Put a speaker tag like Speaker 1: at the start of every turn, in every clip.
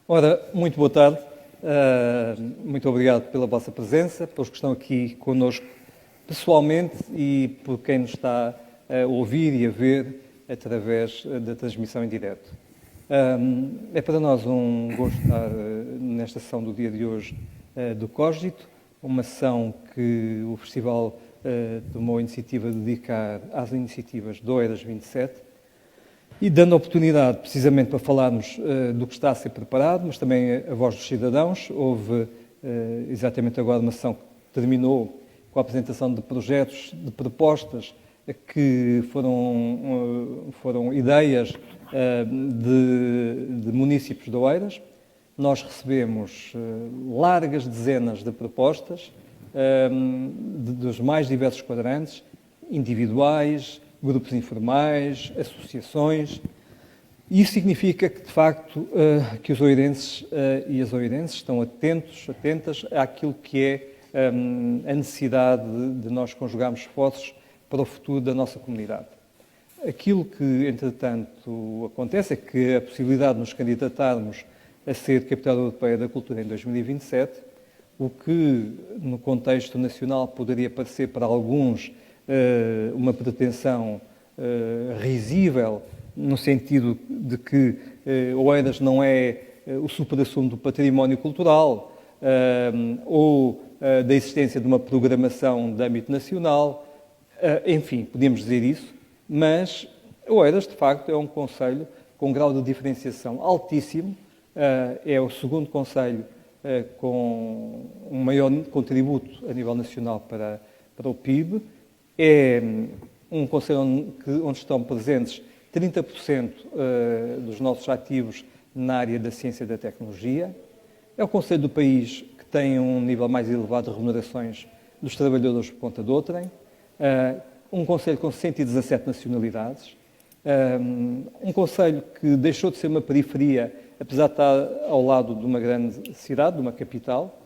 Speaker 1: Ora, muito boa tarde. Muito obrigado pela vossa presença, pelos que estão aqui connosco pessoalmente e por quem nos está a ouvir e a ver através da transmissão em direto. É para nós um gosto estar nesta sessão do dia de hoje do Cogito, uma sessão que o Festival tomou a iniciativa de dedicar às iniciativas do Oeiras 27, e dando oportunidade precisamente para falarmos do que está a ser preparado, mas também a voz dos cidadãos. Houve exatamente agora uma sessão que terminou com a apresentação de projetos, de propostas que foram ideias de municípios de Oeiras. Nós recebemos largas dezenas de propostas dos mais diversos quadrantes, individuais, grupos informais, associações. Isso significa que, de facto, que os oeirenses e as oeirenses estão atentas àquilo que é a necessidade de nós conjugarmos esforços para o futuro da nossa comunidade. Aquilo que, entretanto, acontece é que a possibilidade de nos candidatarmos a ser Capital Europeia da Cultura em 2027, o que, no contexto nacional, poderia parecer para alguns uma pretensão risível, no sentido de que Oeiras não é o supra-sumo do património cultural ou da existência de uma programação de âmbito nacional. Enfim, podíamos dizer isso, mas Oeiras, de facto, é um concelho com um grau de diferenciação altíssimo. É o segundo concelho com um maior contributo a nível nacional para o PIB. É um concelho onde estão presentes 30% dos nossos ativos na área da ciência e da tecnologia. É o concelho do país que tem um nível mais elevado de remunerações dos trabalhadores por conta de outrem. Um concelho com 117 nacionalidades. Um concelho que deixou de ser uma periferia, apesar de estar ao lado de uma grande cidade, de uma capital,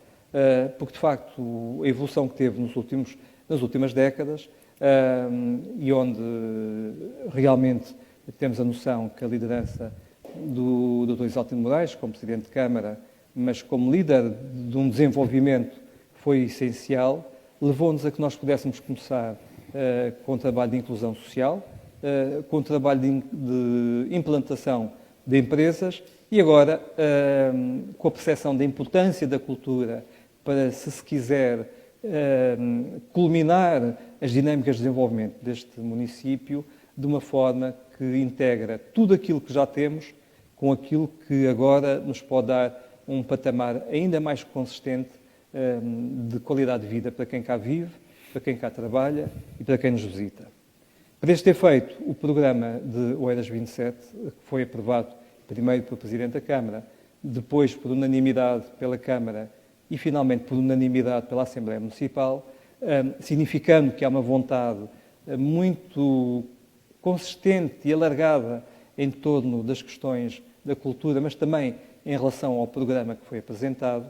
Speaker 1: porque, de facto, a evolução que teve nas últimas décadas, e onde realmente temos a noção que a liderança do Dr. Isaltino Moraes, como Presidente de Câmara, mas como líder de um desenvolvimento, foi essencial, levou-nos a que nós pudéssemos começar com o trabalho de inclusão social, com o trabalho de implantação de empresas e agora com a percepção da importância da cultura para, se quiser, culminar as dinâmicas de desenvolvimento deste município de uma forma que integra tudo aquilo que já temos com aquilo que agora nos pode dar um patamar ainda mais consistente de qualidade de vida para quem cá vive, para quem cá trabalha e para quem nos visita. Para este efeito, o programa de Oeiras 27, que foi aprovado primeiro pelo Presidente da Câmara, depois por unanimidade pela Câmara e finalmente por unanimidade pela Assembleia Municipal, significando que há uma vontade muito consistente e alargada em torno das questões da cultura, mas também em relação ao programa que foi apresentado.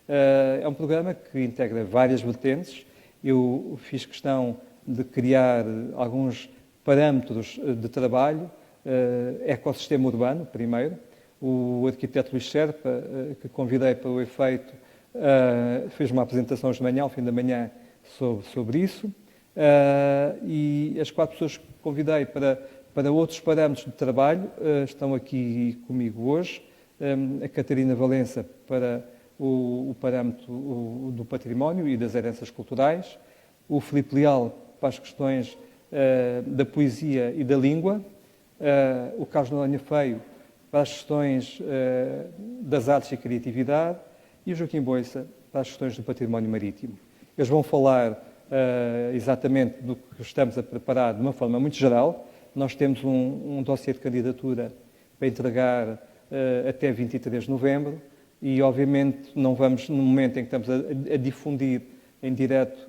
Speaker 1: É um programa que integra várias vertentes. Eu fiz questão de criar alguns parâmetros de trabalho. Ecossistema urbano, primeiro. O arquiteto Luís Serpa, que convidei para o efeito, fez uma apresentação hoje de manhã, ao fim da manhã, sobre isso. E as 4 pessoas que convidei para outros parâmetros de trabalho estão aqui comigo hoje. A Catarina Valença para o parâmetro do património e das heranças culturais. O Filipe Leal para as questões da poesia e da língua. O Carlos Noronha Feio para as questões das artes e criatividade. E o Joaquim Boiça para as questões do património marítimo. Eles vão falar exatamente do que estamos a preparar de uma forma muito geral. Nós temos um dossiê de candidatura para entregar até 23 de novembro e, obviamente, não vamos, no momento em que estamos a difundir em direto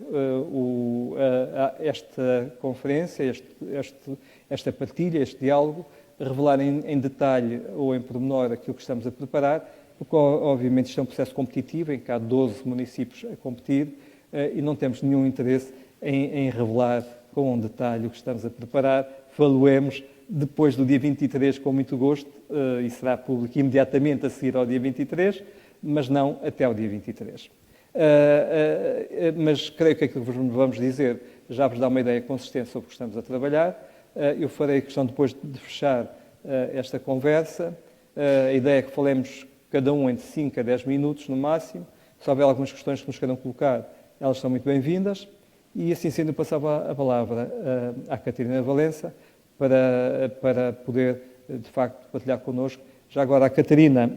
Speaker 1: esta conferência, esta partilha, este diálogo, revelar em detalhe ou em pormenor aquilo que estamos a preparar, porque, obviamente, isto é um processo competitivo em que há 12 municípios a competir e não temos nenhum interesse em revelar com detalhe o que estamos a preparar. Faloemos depois do dia 23, com muito gosto, e será público imediatamente a seguir ao dia 23, mas não até ao dia 23. Mas creio que aquilo que vos vamos dizer já vos dá uma ideia consistente sobre o que estamos a trabalhar. Eu farei questão depois de fechar esta conversa. A ideia é que falemos cada um entre 5 a 10 minutos no máximo. Se houver algumas questões que nos queiram colocar, elas são muito bem-vindas. E assim sendo, eu passava a palavra à Catarina Valença para poder, de facto, partilhar connosco. Já agora, a Catarina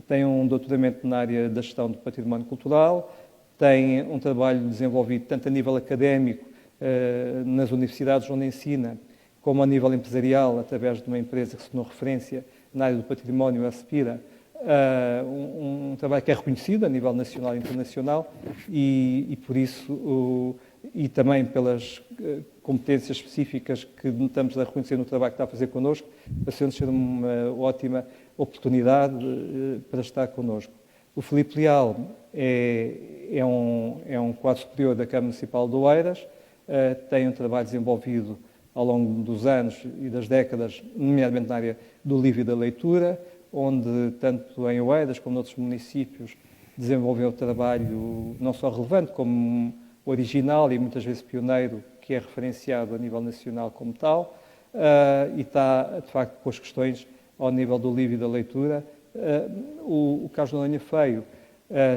Speaker 1: tem um doutoramento na área da gestão do património cultural, tem um trabalho desenvolvido tanto a nível académico, nas universidades onde ensina, como a nível empresarial, através de uma empresa que se tornou referência na área do património, a Aspira, um trabalho que é reconhecido a nível nacional e internacional e por isso, e também pelas competências específicas que estamos a reconhecer no trabalho que está a fazer connosco, pareceu-nos ser uma ótima oportunidade para estar connosco. O Filipe Leal é um quadro superior da Câmara Municipal de Oeiras, tem um trabalho desenvolvido ao longo dos anos e das décadas, nomeadamente na área do livro e da leitura, onde, tanto em Oeiras como noutros municípios, desenvolveu trabalho não só relevante, como original e muitas vezes pioneiro, que é referenciado a nível nacional como tal, e está, de facto, com as questões ao nível do livro e da leitura. O Carlos Noronha Feio,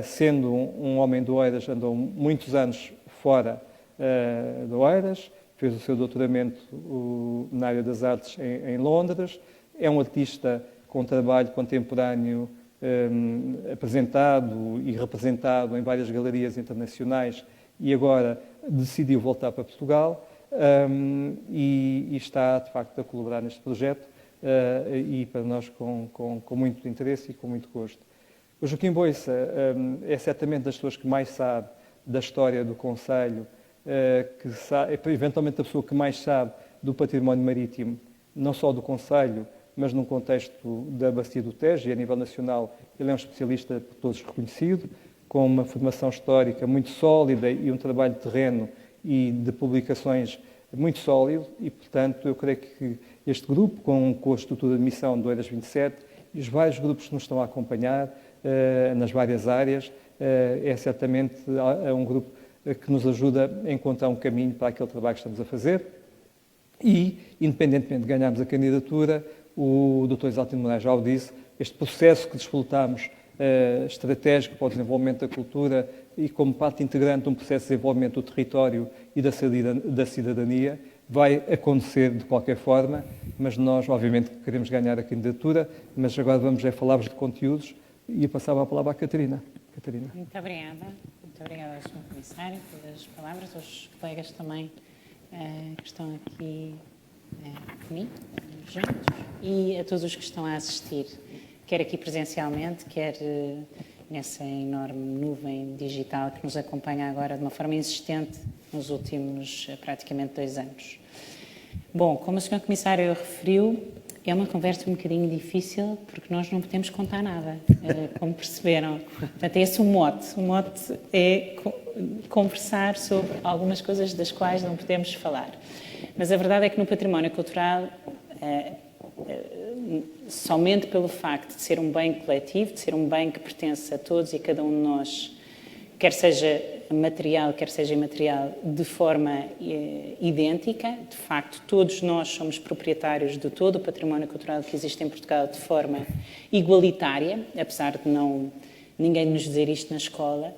Speaker 1: sendo um homem de Oeiras, andou muitos anos fora de Oeiras, fez o seu doutoramento na área das artes em Londres, é um artista com trabalho contemporâneo apresentado e representado em várias galerias internacionais e agora decidiu voltar para Portugal e está, de facto, a colaborar neste projeto e para nós com muito interesse e com muito gosto. O Joaquim Boiça é certamente das pessoas que mais sabe da história do concelho, que sabe, é eventualmente a pessoa que mais sabe do património marítimo, não só do concelho, mas num contexto da Bacia do Tejo, e a nível nacional ele é um especialista por todos reconhecido, com uma formação histórica muito sólida e um trabalho de terreno e de publicações muito sólido, e portanto eu creio que este grupo, com a estrutura de missão do Oeiras 27, e os vários grupos que nos estão a acompanhar nas várias áreas, é certamente um grupo que nos ajuda a encontrar um caminho para aquele trabalho que estamos a fazer. E, independentemente de ganharmos a candidatura, o Dr. Isaltino Moraes já o disse, este processo que desfrutamos estratégico para o desenvolvimento da cultura e como parte integrante de um processo de desenvolvimento do território e da cidadania, vai acontecer de qualquer forma, mas nós, obviamente, queremos ganhar a candidatura, mas agora vamos falar-vos de conteúdos e eu passava a palavra à Catarina. Catarina.
Speaker 2: Muito obrigada. Muito obrigada ao Sr. Comissário pelas palavras, aos colegas também que estão aqui comigo, juntos, e a todos os que estão a assistir, quer aqui presencialmente, quer nessa enorme nuvem digital que nos acompanha agora de uma forma insistente nos últimos praticamente 2 anos. Bom, como o Sr. Comissário referiu, é uma conversa um bocadinho difícil porque nós não podemos contar nada, como perceberam. Portanto, é esse o mote. O mote é conversar sobre algumas coisas das quais não podemos falar. Mas a verdade é que no património cultural, somente pelo facto de ser um bem coletivo, de ser um bem que pertence a todos e cada um de nós, quer seja material, quer seja imaterial, de forma idêntica. De facto, todos nós somos proprietários de todo o património cultural que existe em Portugal de forma igualitária, apesar de ninguém nos dizer isto na escola.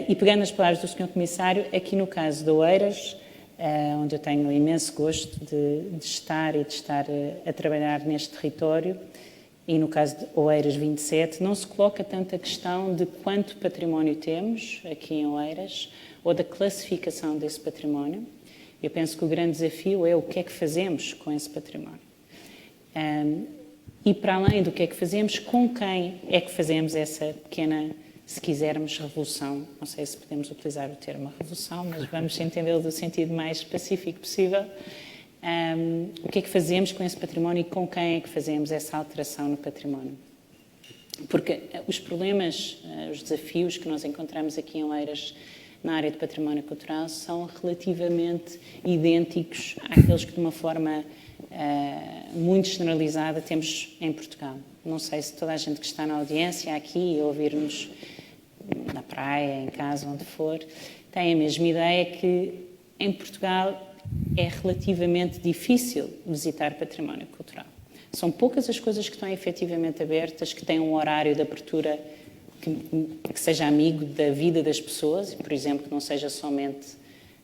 Speaker 2: E pegando as palavras do Sr. Comissário, aqui no caso de Oeiras, onde eu tenho imenso gosto de estar e de estar a trabalhar neste território, e no caso de Oeiras 27, não se coloca tanto a questão de quanto património temos aqui em Oeiras, ou da classificação desse património. Eu penso que o grande desafio é o que é que fazemos com esse património. E para além do que é que fazemos, com quem é que fazemos essa pequena, se quisermos, revolução. Não sei se podemos utilizar o termo revolução, mas vamos entendê-lo do sentido mais pacífico possível. O que é que fazemos com esse património e com quem é que fazemos essa alteração no património? Porque os problemas, os desafios que nós encontramos aqui em Oeiras na área de património cultural são relativamente idênticos àqueles que de uma forma muito generalizada temos em Portugal. Não sei se toda a gente que está na audiência aqui, a ouvir-nos na praia, em casa, onde for, tem a mesma ideia que em Portugal é relativamente difícil visitar património cultural. São poucas as coisas que estão efetivamente abertas, que têm um horário de abertura que seja amigo da vida das pessoas, por exemplo, que não seja somente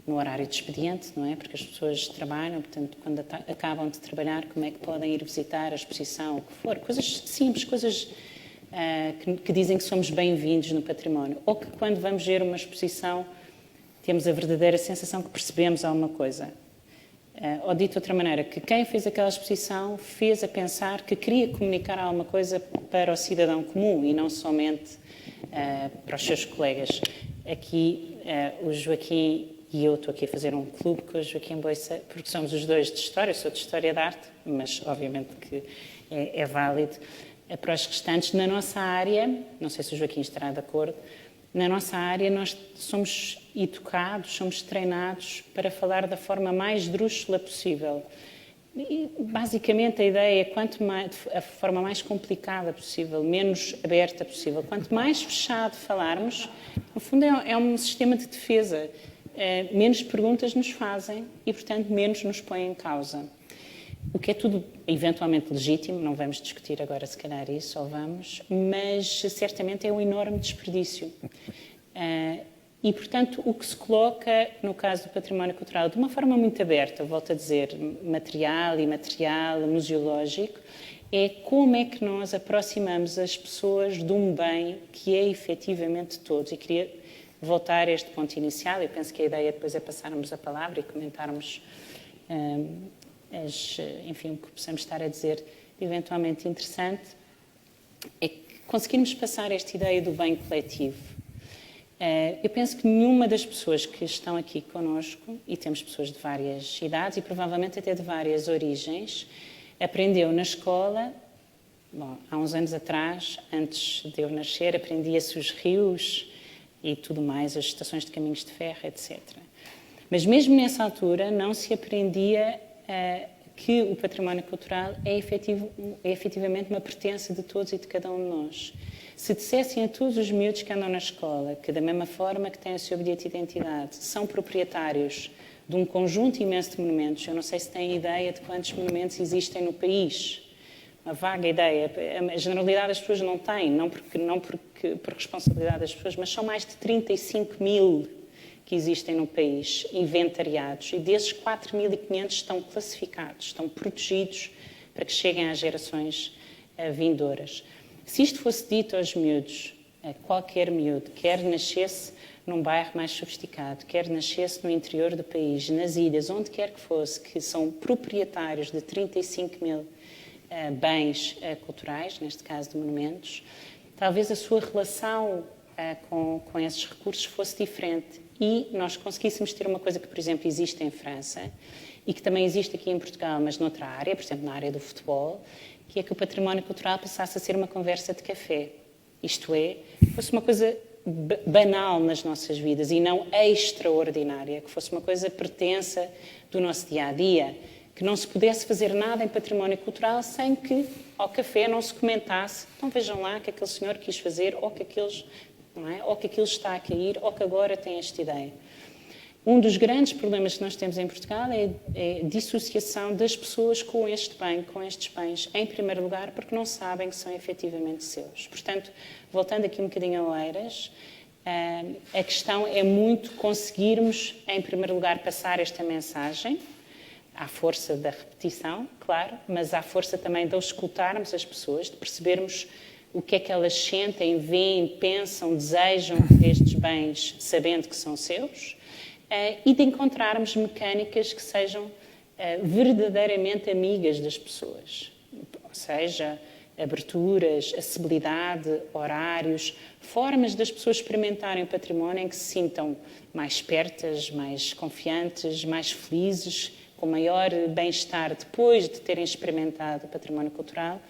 Speaker 2: no horário de expediente, não é? Porque as pessoas trabalham, portanto, quando acabam de trabalhar, como é que podem ir visitar a exposição, o que for. Coisas simples, coisas que dizem que somos bem-vindos no património. Ou que quando vamos ver uma exposição temos a verdadeira sensação que percebemos alguma coisa. Ou dito de outra maneira, que quem fez aquela exposição fez a pensar que queria comunicar alguma coisa para o cidadão comum e não somente para os seus colegas. Aqui o Joaquim e eu estou aqui a fazer um clube com o Joaquim Boissa, porque somos os dois de História, eu sou de História da Arte, mas obviamente que é válido para os restantes. Na nossa área, não sei se o Joaquim estará de acordo, na nossa área nós somos educados, somos treinados para falar da forma mais drúxula possível. E, basicamente a ideia é a forma mais complicada possível, menos aberta possível. Quanto mais fechado falarmos, no fundo é um sistema de defesa. Menos perguntas nos fazem e, portanto, menos nos põem em causa. O que é tudo eventualmente legítimo, não vamos discutir agora se calhar isso, ou vamos, mas certamente é um enorme desperdício. E, portanto, o que se coloca, no caso do património cultural, de uma forma muito aberta, volto a dizer, material, imaterial, museológico, é como é que nós aproximamos as pessoas de um bem que é efetivamente todos. E queria voltar a este ponto inicial. Eu penso que a ideia depois é passarmos a palavra e comentarmos enfim, o que possamos estar a dizer eventualmente interessante, é que conseguirmos passar esta ideia do bem coletivo. Eu penso que nenhuma das pessoas que estão aqui connosco, e temos pessoas de várias idades e provavelmente até de várias origens, aprendeu na escola, bom, há uns anos atrás, antes de eu nascer, aprendia-se os rios e tudo mais, as estações de caminhos de ferro, etc. Mas mesmo nessa altura não se aprendia que o património cultural é efetivamente uma pertença de todos e de cada um de nós. Se dissessem a todos os miúdos que andam na escola que, da mesma forma que têm o seu bilhete de identidade, são proprietários de um conjunto imenso de monumentos, eu não sei se têm ideia de quantos monumentos existem no país, uma vaga ideia, a generalidade das pessoas não tem, não por responsabilidade das pessoas, mas são mais de 35 mil que existem no país, inventariados, e desses 4.500 estão classificados, estão protegidos para que cheguem às gerações vindouras. Se isto fosse dito aos miúdos, a qualquer miúdo, quer nascesse num bairro mais sofisticado, quer nascesse no interior do país, nas ilhas, onde quer que fosse, que são proprietários de 35 mil bens culturais, neste caso de monumentos, talvez a sua relação com esses recursos fosse diferente e nós conseguíssemos ter uma coisa que, por exemplo, existe em França e que também existe aqui em Portugal, mas noutra área, por exemplo, na área do futebol, que é que o património cultural passasse a ser uma conversa de café. Isto é, fosse uma coisa banal nas nossas vidas e não extraordinária, que fosse uma coisa pertença do nosso dia-a-dia, que não se pudesse fazer nada em património cultural sem que ao café não se comentasse, então vejam lá que aquele senhor quis fazer, ou que aqueles, não é? Ou que aquilo está a cair, ou que agora tem esta ideia. Um dos grandes problemas que nós temos em Portugal é a dissociação das pessoas com este bem, com estes bens, em primeiro lugar, porque não sabem que são efetivamente seus. Portanto, voltando aqui um bocadinho a Oeiras, a questão é muito conseguirmos, em primeiro lugar, passar esta mensagem, à força da repetição, claro, mas à força também de escutarmos as pessoas, de percebermos o que é que elas sentem, veem, pensam, desejam destes bens, sabendo que são seus, e de encontrarmos mecânicas que sejam verdadeiramente amigas das pessoas. Ou seja, aberturas, acessibilidade, horários, formas das pessoas experimentarem o património em que se sintam mais espertas, mais confiantes, mais felizes, com maior bem-estar depois de terem experimentado o património cultural,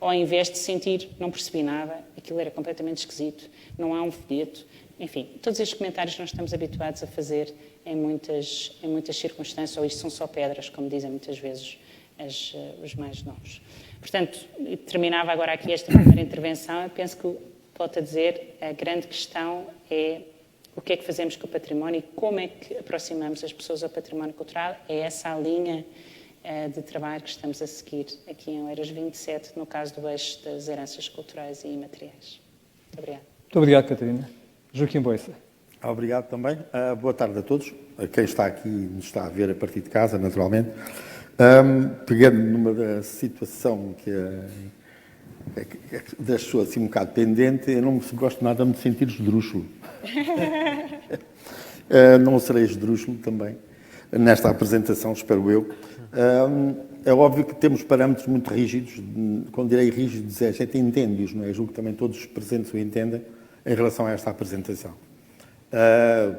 Speaker 2: ou ao invés de sentir, não percebi nada, aquilo era completamente esquisito, não há um folheto. Enfim, todos estes comentários que nós estamos habituados a fazer em muitas circunstâncias, ou isto são só pedras, como dizem muitas vezes os mais novos. Portanto, terminava agora aqui esta primeira intervenção. Eu penso que, volto a dizer, a grande questão é o que é que fazemos com o património e como é que aproximamos as pessoas ao património cultural. É essa a linha de trabalho que estamos a seguir aqui em Oeiras 27, no caso do eixo das heranças culturais e imateriais. Muito obrigada.
Speaker 1: Muito obrigado, Catarina. Joaquim Boissa.
Speaker 3: Obrigado também. Boa tarde a todos, a quem está aqui e nos está a ver a partir de casa, naturalmente. Pegando numa situação que deixou assim um bocado pendente, eu não gosto nada de me sentir esdrúxulo. Não serei esdrúxulo também, nesta apresentação, espero eu. É óbvio que temos parâmetros muito rígidos, quando direi rígidos, a gente entende-os, não é? Julgo que também todos os presentes o entendem em relação a esta apresentação,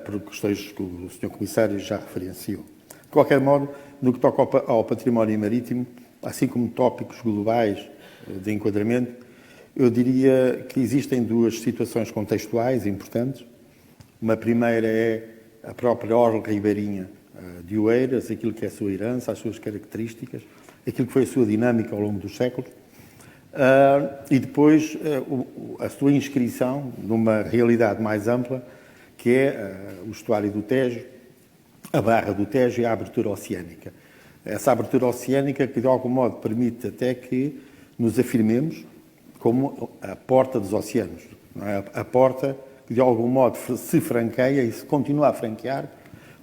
Speaker 3: por questões que o Sr. Comissário já referenciou. De qualquer modo, no que toca ao património marítimo, assim como tópicos globais de enquadramento, eu diria que existem duas situações contextuais importantes. Uma primeira é a própria orla ribeirinha de Oeiras, aquilo que é a sua herança, as suas características, aquilo que foi a sua dinâmica ao longo dos séculos, e depois a sua inscrição numa realidade mais ampla, que é o estuário do Tejo, a barra do Tejo e a abertura oceânica. Essa abertura oceânica que, de algum modo, permite até que nos afirmemos como a porta dos oceanos, não é? A porta que, de algum modo, se franqueia e se continua a franquear,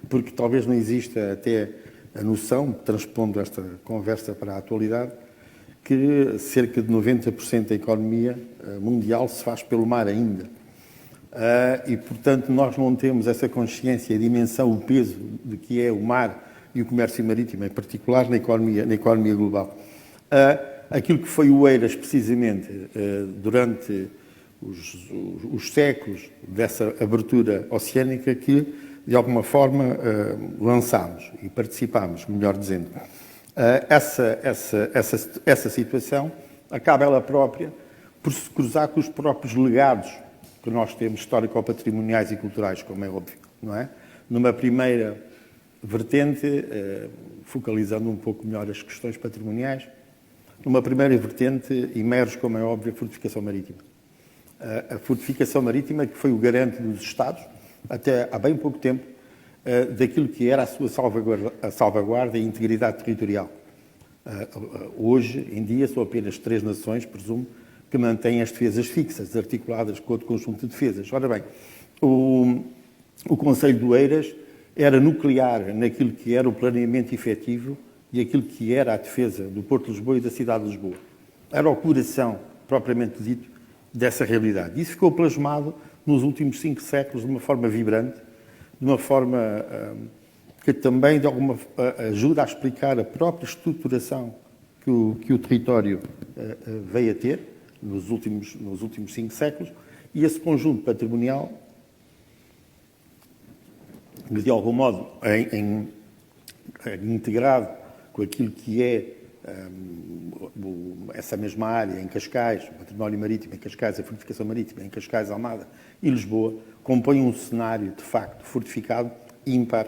Speaker 3: porque talvez não exista até a noção, transpondo esta conversa para a atualidade, que cerca de 90% da economia mundial se faz pelo mar ainda. E, portanto, nós não temos essa consciência, a dimensão, o peso de que é o mar e o comércio marítimo, em particular na economia global. Aquilo que foi o Oeiras, precisamente, durante os séculos dessa abertura oceânica que, de alguma forma, lançámos e participámos, melhor dizendo. Essa situação acaba ela própria por se cruzar com os próprios legados que nós temos, histórico-patrimoniais e culturais, como é óbvio, não é? Numa primeira vertente, focalizando um pouco melhor as questões patrimoniais, numa primeira vertente emerge, como é óbvio, a fortificação marítima. A fortificação marítima que foi o garante dos Estados, até há bem pouco tempo, daquilo que era a sua salvaguarda e integridade territorial. Hoje em dia são apenas 3 nações, presumo, que mantêm as defesas fixas, articuladas com outro conjunto de defesas. Ora bem, o Conselho de Oeiras era nuclear naquilo que era o planeamento efetivo e aquilo que era a defesa do Porto de Lisboa e da cidade de Lisboa. Era o coração, propriamente dito, dessa realidade. Isso ficou plasmado nos últimos 5 séculos de uma forma vibrante, de uma forma que também de alguma ajuda a explicar a própria estruturação que o território veio a ter nos últimos 5 séculos, e esse conjunto patrimonial, de algum modo integrado com aquilo que é essa mesma área em Cascais, o património marítimo em Cascais, a fortificação marítima em Cascais, Almada e Lisboa, compõe um cenário, de facto, fortificado ímpar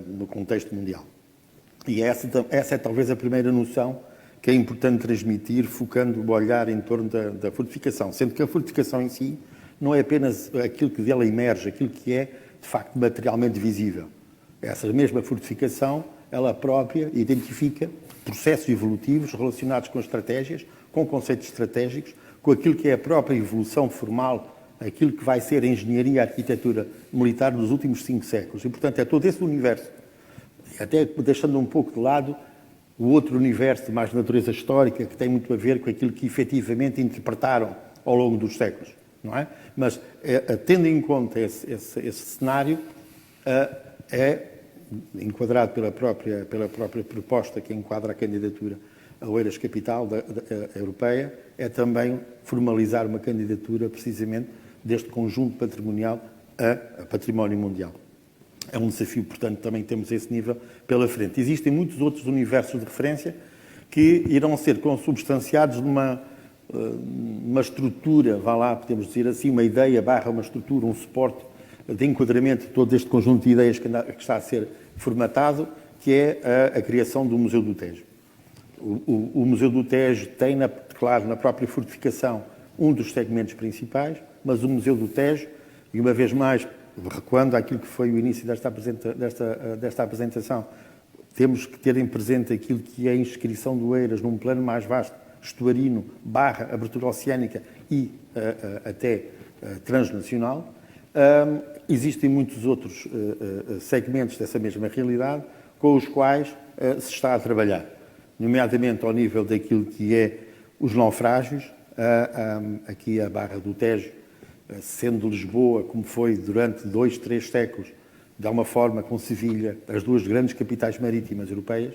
Speaker 3: no contexto mundial. E essa é talvez a primeira noção que é importante transmitir, focando o olhar em torno da fortificação, sendo que a fortificação em si não é apenas aquilo que dela emerge, aquilo que é, de facto, materialmente visível. Essa mesma fortificação, ela própria, identifica processos evolutivos relacionados com estratégias, com conceitos estratégicos, com aquilo que é a própria evolução formal, aquilo que vai ser a engenharia e a arquitetura militar dos últimos 5 séculos. E, portanto, é todo esse universo, até deixando um pouco de lado o outro universo de mais natureza histórica, que tem muito a ver com aquilo que efetivamente interpretaram ao longo dos séculos, não é? Mas, tendo em conta esse cenário, é enquadrado pela própria proposta que enquadra a candidatura a Oeiras Capital Europeia, é também formalizar uma candidatura, precisamente, deste conjunto patrimonial a património mundial. É um desafio, portanto, também temos esse nível pela frente. Existem muitos outros universos de referência que irão ser consubstanciados numa estrutura, vá lá, podemos dizer assim, uma ideia / uma estrutura, um suporte de enquadramento de todo este conjunto de ideias que está a ser formatado, que é a criação do Museu do Tejo. O Museu do Tejo tem, claro, na própria fortificação, um dos segmentos principais, mas o Museu do Tejo, e uma vez mais, recuando àquilo que foi o início desta apresentação, temos que ter em presente aquilo que é a inscrição do Oeiras num plano mais vasto, estuarino, / abertura oceânica e até transnacional. Existem muitos outros segmentos dessa mesma realidade com os quais se está a trabalhar, nomeadamente ao nível daquilo que é os naufrágios, aqui a Barra do Tejo, sendo Lisboa, como foi durante 2, 3 séculos, de alguma forma com Sevilha, as duas grandes capitais marítimas europeias,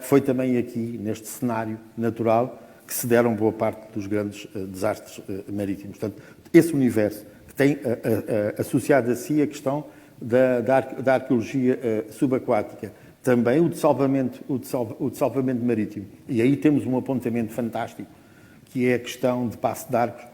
Speaker 3: foi também aqui, neste cenário natural, que se deram boa parte dos grandes desastres marítimos. Portanto, esse universo que tem associado a si a questão da arqueologia subaquática, também o de salvamento marítimo. E aí temos um apontamento fantástico, que é a questão de Paço de Arcos,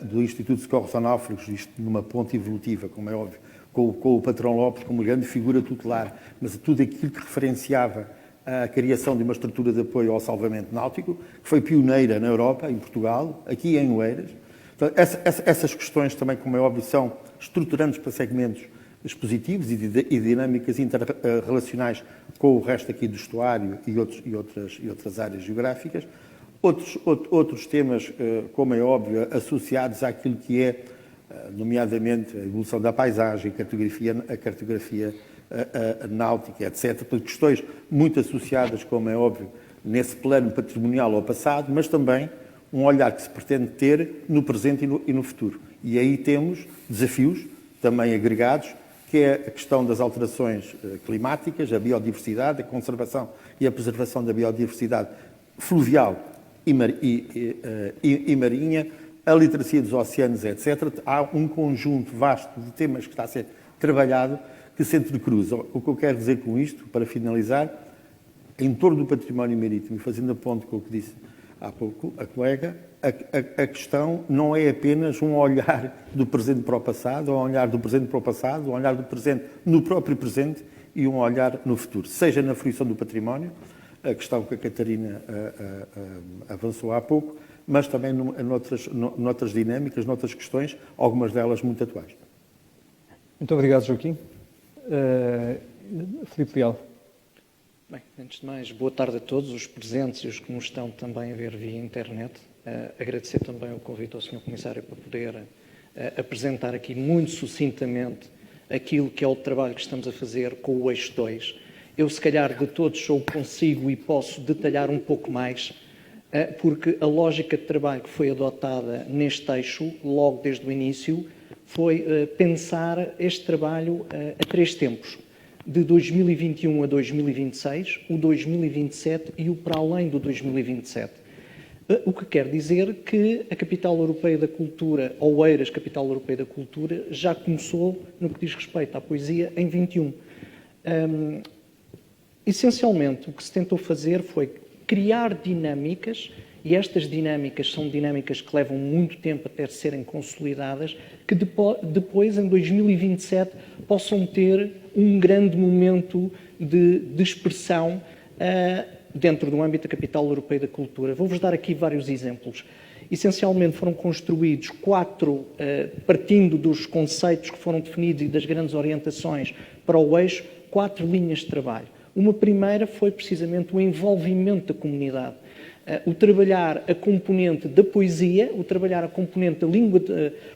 Speaker 3: do Instituto de Socorros a Náufragos, isto numa ponte evolutiva, como é óbvio, com o patrão Lopes como grande figura tutelar, mas tudo aquilo que referenciava a criação de uma estrutura de apoio ao salvamento náutico, que foi pioneira na Europa, em Portugal, aqui em Oeiras. Então, essas questões também, como é óbvio, são estruturantes para segmentos expositivos e dinâmicas interrelacionais com o resto aqui do estuário e outras áreas geográficas. Outros temas, como é óbvio, associados àquilo que é, nomeadamente, a evolução da paisagem, a cartografia náutica, etc. Portanto, questões muito associadas, como é óbvio, nesse plano patrimonial ao passado, mas também um olhar que se pretende ter no presente e no futuro. E aí temos desafios também agregados, que é a questão das alterações climáticas, a biodiversidade, a conservação e a preservação da biodiversidade fluvial e marinha, a literacia dos oceanos, etc. Há um conjunto vasto de temas que está a ser trabalhado que se entrecruza. O que eu quero dizer com isto, para finalizar, em torno do património marítimo, e fazendo a ponte com o que disse há pouco a colega, a questão não é apenas um olhar do presente para o passado, ou um olhar do presente para o passado, um olhar do presente no próprio presente e um olhar no futuro, seja na fruição do património, a questão que a Catarina avançou há pouco, mas também noutras dinâmicas, noutras questões, algumas delas muito atuais.
Speaker 1: Muito obrigado, Joaquim. Filipe Leal.
Speaker 4: Bem, antes de mais, boa tarde a todos os presentes e os que nos estão também a ver via internet. Agradecer também o convite ao Sr. Comissário para poder apresentar aqui muito sucintamente aquilo que é o trabalho que estamos a fazer com o eixo 2. Eu, se calhar, de todos só consigo e posso detalhar um pouco mais, porque a lógica de trabalho que foi adotada neste eixo, logo desde o início, foi pensar este trabalho a 3 tempos, de 2021 a 2026, o 2027 e o para além do 2027. O que quer dizer que a Capital Europeia da Cultura, Oeiras Capital Europeia da Cultura, já começou no que diz respeito à poesia em 21. Essencialmente, o que se tentou fazer foi criar dinâmicas, e estas dinâmicas são dinâmicas que levam muito tempo até serem consolidadas, que depois, em 2027, possam ter um grande momento de expressão dentro do âmbito da Capital Europeia da Cultura. Vou-vos dar aqui vários exemplos. Essencialmente foram construídos 4, partindo dos conceitos que foram definidos e das grandes orientações para o eixo, 4 linhas de trabalho. Uma primeira foi precisamente o envolvimento da comunidade. O trabalhar a componente da poesia, o trabalhar a componente da língua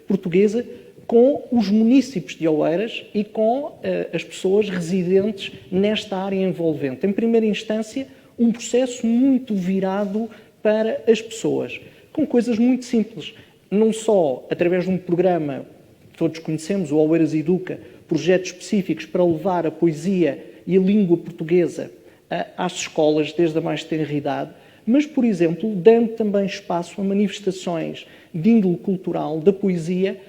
Speaker 4: portuguesa com os munícipes de Oeiras e com as pessoas residentes nesta área envolvente. Em primeira instância, um processo muito virado para as pessoas, com coisas muito simples. Não só através de um programa que todos conhecemos, o Oeiras Educa, projetos específicos para levar a poesia e a língua portuguesa às escolas desde a mais tenra idade, mas, por exemplo, dando também espaço a manifestações de índole cultural da poesia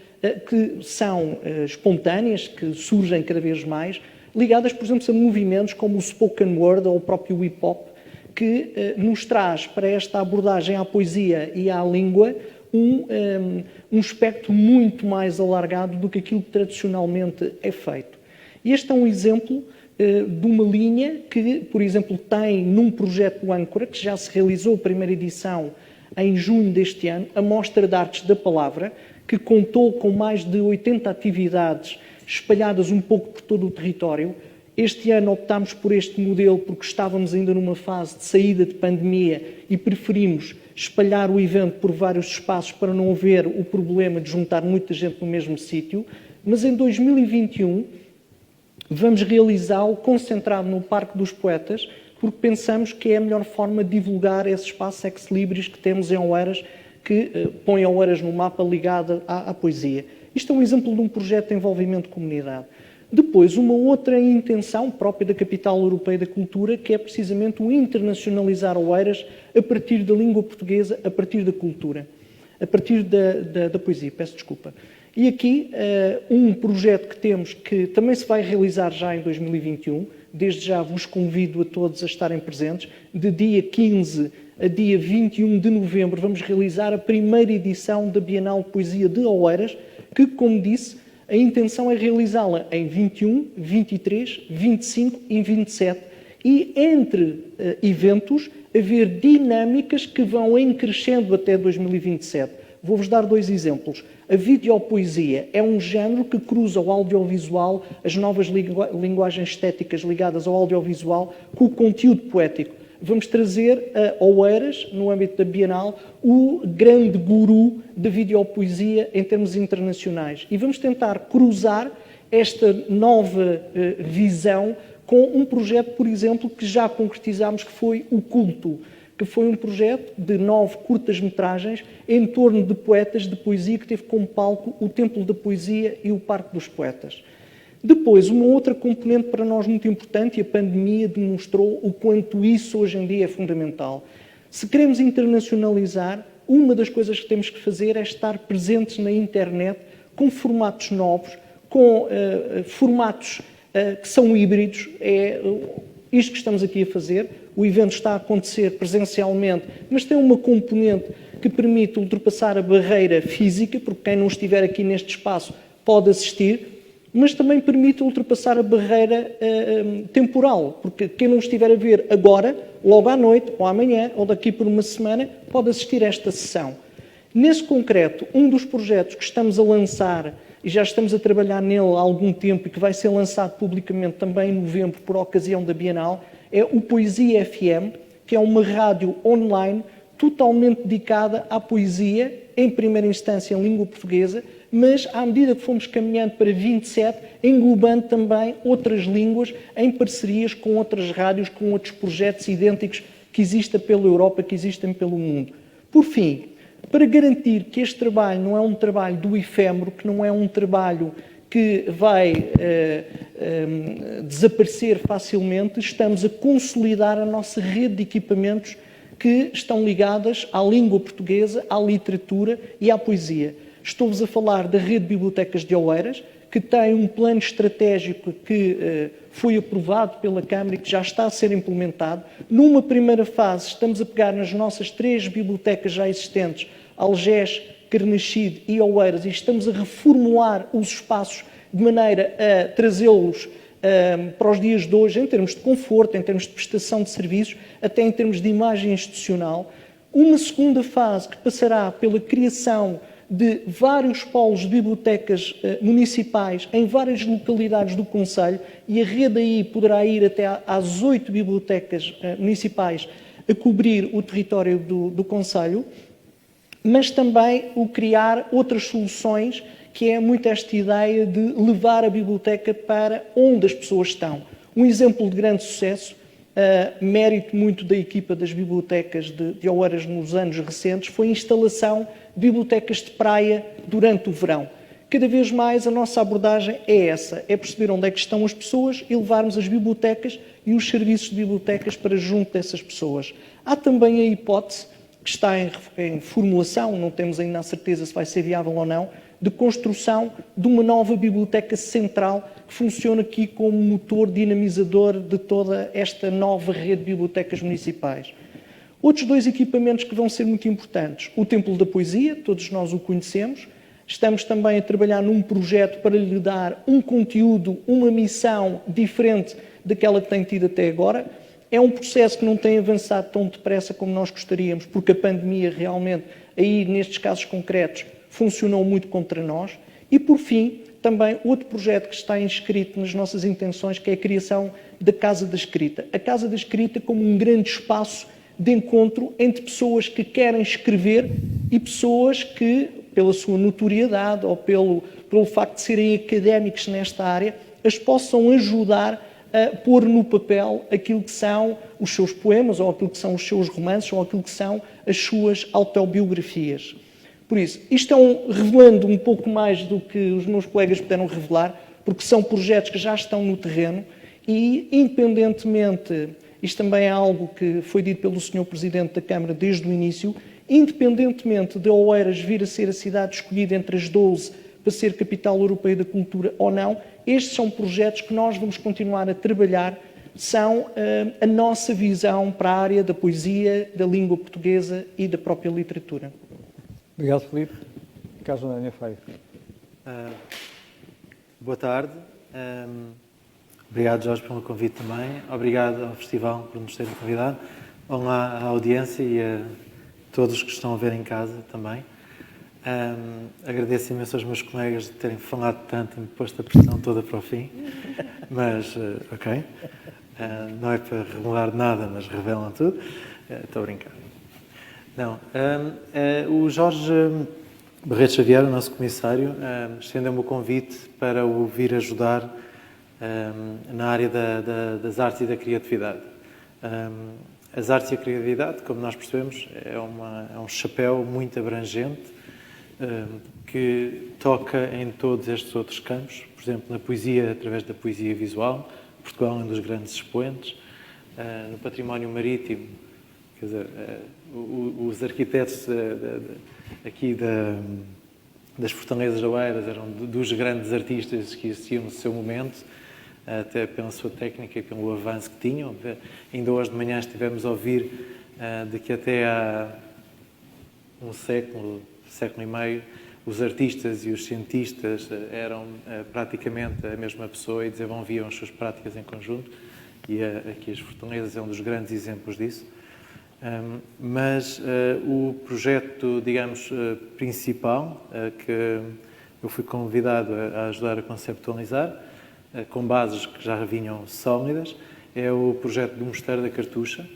Speaker 4: que são espontâneas, que surgem cada vez mais, ligadas, por exemplo, a movimentos como o spoken word ou o próprio hip-hop, que nos traz para esta abordagem à poesia e à língua um espectro muito mais alargado do que aquilo que tradicionalmente é feito. E este é um exemplo de uma linha que, por exemplo, tem num projeto Âncora, que já se realizou a primeira edição em junho deste ano, a Mostra de Artes da Palavra, que contou com mais de 80 atividades espalhadas um pouco por todo o território. Este ano optámos por este modelo porque estávamos ainda numa fase de saída de pandemia e preferimos espalhar o evento por vários espaços para não haver o problema de juntar muita gente no mesmo sítio. Mas em 2021 vamos realizá-lo concentrado no Parque dos Poetas, porque pensamos que é a melhor forma de divulgar esse espaço ex-libris que temos em Oeiras, que põe Oeiras no mapa ligado à poesia. Isto é um exemplo de um projeto de envolvimento de comunidade. Depois, uma outra intenção própria da Capital Europeia da Cultura, que é precisamente o internacionalizar Oeiras a partir da língua portuguesa, a partir da cultura, a partir da poesia, peço desculpa. E aqui, um projeto que temos, que também se vai realizar já em 2021, desde já vos convido a todos a estarem presentes, de dia 15 a dia 21 de novembro vamos realizar a primeira edição da Bienal de Poesia de Oeiras, que, como disse, a intenção é realizá-la em 21, 23, 25 e 27 e, entre eventos, haver dinâmicas que vão em crescendo até 2027. Vou-vos dar 2 exemplos. A videopoesia é um género que cruza o audiovisual, as novas linguagens estéticas ligadas ao audiovisual, com o conteúdo poético. Vamos trazer a Oeiras, no âmbito da Bienal, o grande guru da videopoesia em termos internacionais. E vamos tentar cruzar esta nova visão com um projeto, por exemplo, que já concretizámos, que foi o Culto, que foi um projeto de 9 curtas-metragens em torno de poetas de poesia, que teve como palco o Templo da Poesia e o Parque dos Poetas. Depois, uma outra componente para nós muito importante, e a pandemia demonstrou o quanto isso hoje em dia é fundamental. Se queremos internacionalizar, uma das coisas que temos que fazer é estar presentes na internet com formatos novos, com formatos que são híbridos. É isto que estamos aqui a fazer. O evento está a acontecer presencialmente, mas tem uma componente que permite ultrapassar a barreira física, porque quem não estiver aqui neste espaço pode assistir, mas também permite ultrapassar a barreira temporal, porque quem não estiver a ver agora, logo à noite, ou amanhã, ou daqui por uma semana, pode assistir a esta sessão. Nesse concreto, um dos projetos que estamos a lançar, e já estamos a trabalhar nele há algum tempo, e que vai ser lançado publicamente também em novembro, por ocasião da Bienal, é o Poesia FM, que é uma rádio online totalmente dedicada à poesia, em primeira instância em língua portuguesa, mas à medida que fomos caminhando para 27, englobando também outras línguas em parcerias com outras rádios, com outros projetos idênticos que existem pela Europa, que existem pelo mundo. Por fim, para garantir que este trabalho não é um trabalho do efêmero, que não é um trabalho que vai desaparecer facilmente, estamos a consolidar a nossa rede de equipamentos que estão ligadas à língua portuguesa, à literatura e à poesia. Estou-vos a falar da Rede de Bibliotecas de Oeiras, que tem um plano estratégico que foi aprovado pela Câmara e que já está a ser implementado. Numa primeira fase, estamos a pegar nas nossas 3 bibliotecas já existentes, Algés, Carnaxide e Oeiras, e estamos a reformular os espaços de maneira a trazê-los para os dias de hoje, em termos de conforto, em termos de prestação de serviços, até em termos de imagem institucional. Uma segunda fase que passará pela criação de vários polos de bibliotecas municipais em várias localidades do concelho, e a rede aí poderá ir até às 8 bibliotecas municipais a cobrir o território do concelho, mas também o criar outras soluções, que é muito esta ideia de levar a biblioteca para onde as pessoas estão. Um exemplo de grande sucesso, mérito muito da equipa das bibliotecas de Oeiras nos anos recentes, foi a instalação de bibliotecas de praia durante o verão. Cada vez mais a nossa abordagem é essa, é perceber onde é que estão as pessoas e levarmos as bibliotecas e os serviços de bibliotecas para junto dessas pessoas. Há também a hipótese, que está em formulação, não temos ainda a certeza se vai ser viável ou não, de construção de uma nova biblioteca central que funciona aqui como motor dinamizador de toda esta nova rede de bibliotecas municipais. Outros 2 equipamentos que vão ser muito importantes. O Templo da Poesia, todos nós o conhecemos. Estamos também a trabalhar num projeto para lhe dar um conteúdo, uma missão diferente daquela que tem tido até agora. É um processo que não tem avançado tão depressa como nós gostaríamos, porque a pandemia realmente, aí nestes casos concretos, funcionou muito contra nós. E, por fim, também outro projeto que está inscrito nas nossas intenções, que é a criação da Casa da Escrita. A Casa da Escrita como um grande espaço de encontro entre pessoas que querem escrever e pessoas que, pela sua notoriedade ou pelo facto de serem académicos nesta área, as possam ajudar a pôr no papel aquilo que são os seus poemas, ou aquilo que são os seus romances, ou aquilo que são as suas autobiografias. Por isso, isto é revelando um pouco mais do que os meus colegas puderam revelar, porque são projetos que já estão no terreno e, independentemente, isto também é algo que foi dito pelo Sr. Presidente da Câmara desde o início, independentemente de Oeiras vir a ser a cidade escolhida entre as 12 para ser capital europeia da cultura ou não, estes são projetos que nós vamos continuar a trabalhar, são a nossa visão para a área da poesia, da língua portuguesa e da própria literatura.
Speaker 1: Obrigado, Filipe. Caso Ana Feio.
Speaker 5: Boa tarde. Obrigado, Jorge, pelo convite também. Obrigado ao Festival por nos terem convidado. Olá à audiência e a todos que estão a ver em casa também. Agradeço imenso aos meus colegas de terem falado tanto e me posto a pressão toda para o fim, mas ok. Não é para revelar nada, mas revelam tudo. Estou a brincar. Não. O Jorge Barreto Xavier, o nosso comissário, estendeu-me o convite para o vir ajudar na área das artes e da criatividade. As artes e a criatividade, como nós percebemos, é um chapéu muito abrangente, que toca em todos estes outros campos, por exemplo, na poesia, através da poesia visual. Portugal é um dos grandes expoentes. No património marítimo, quer dizer, os arquitetos aqui das Fortalezas de Oeiras eram dos grandes artistas que existiam no seu momento, até pela sua técnica e pelo avanço que tinham. Ainda hoje de manhã estivemos a ouvir de que até há um século e meio, os artistas e os cientistas eram praticamente a mesma pessoa e desenvolviam as suas práticas em conjunto, e aqui as Fortalezas é um dos grandes exemplos disso. Mas o projeto, digamos, principal, que eu fui convidado a ajudar a conceptualizar, com bases que já vinham sólidas, é o projeto do Mosteiro da Cartucha,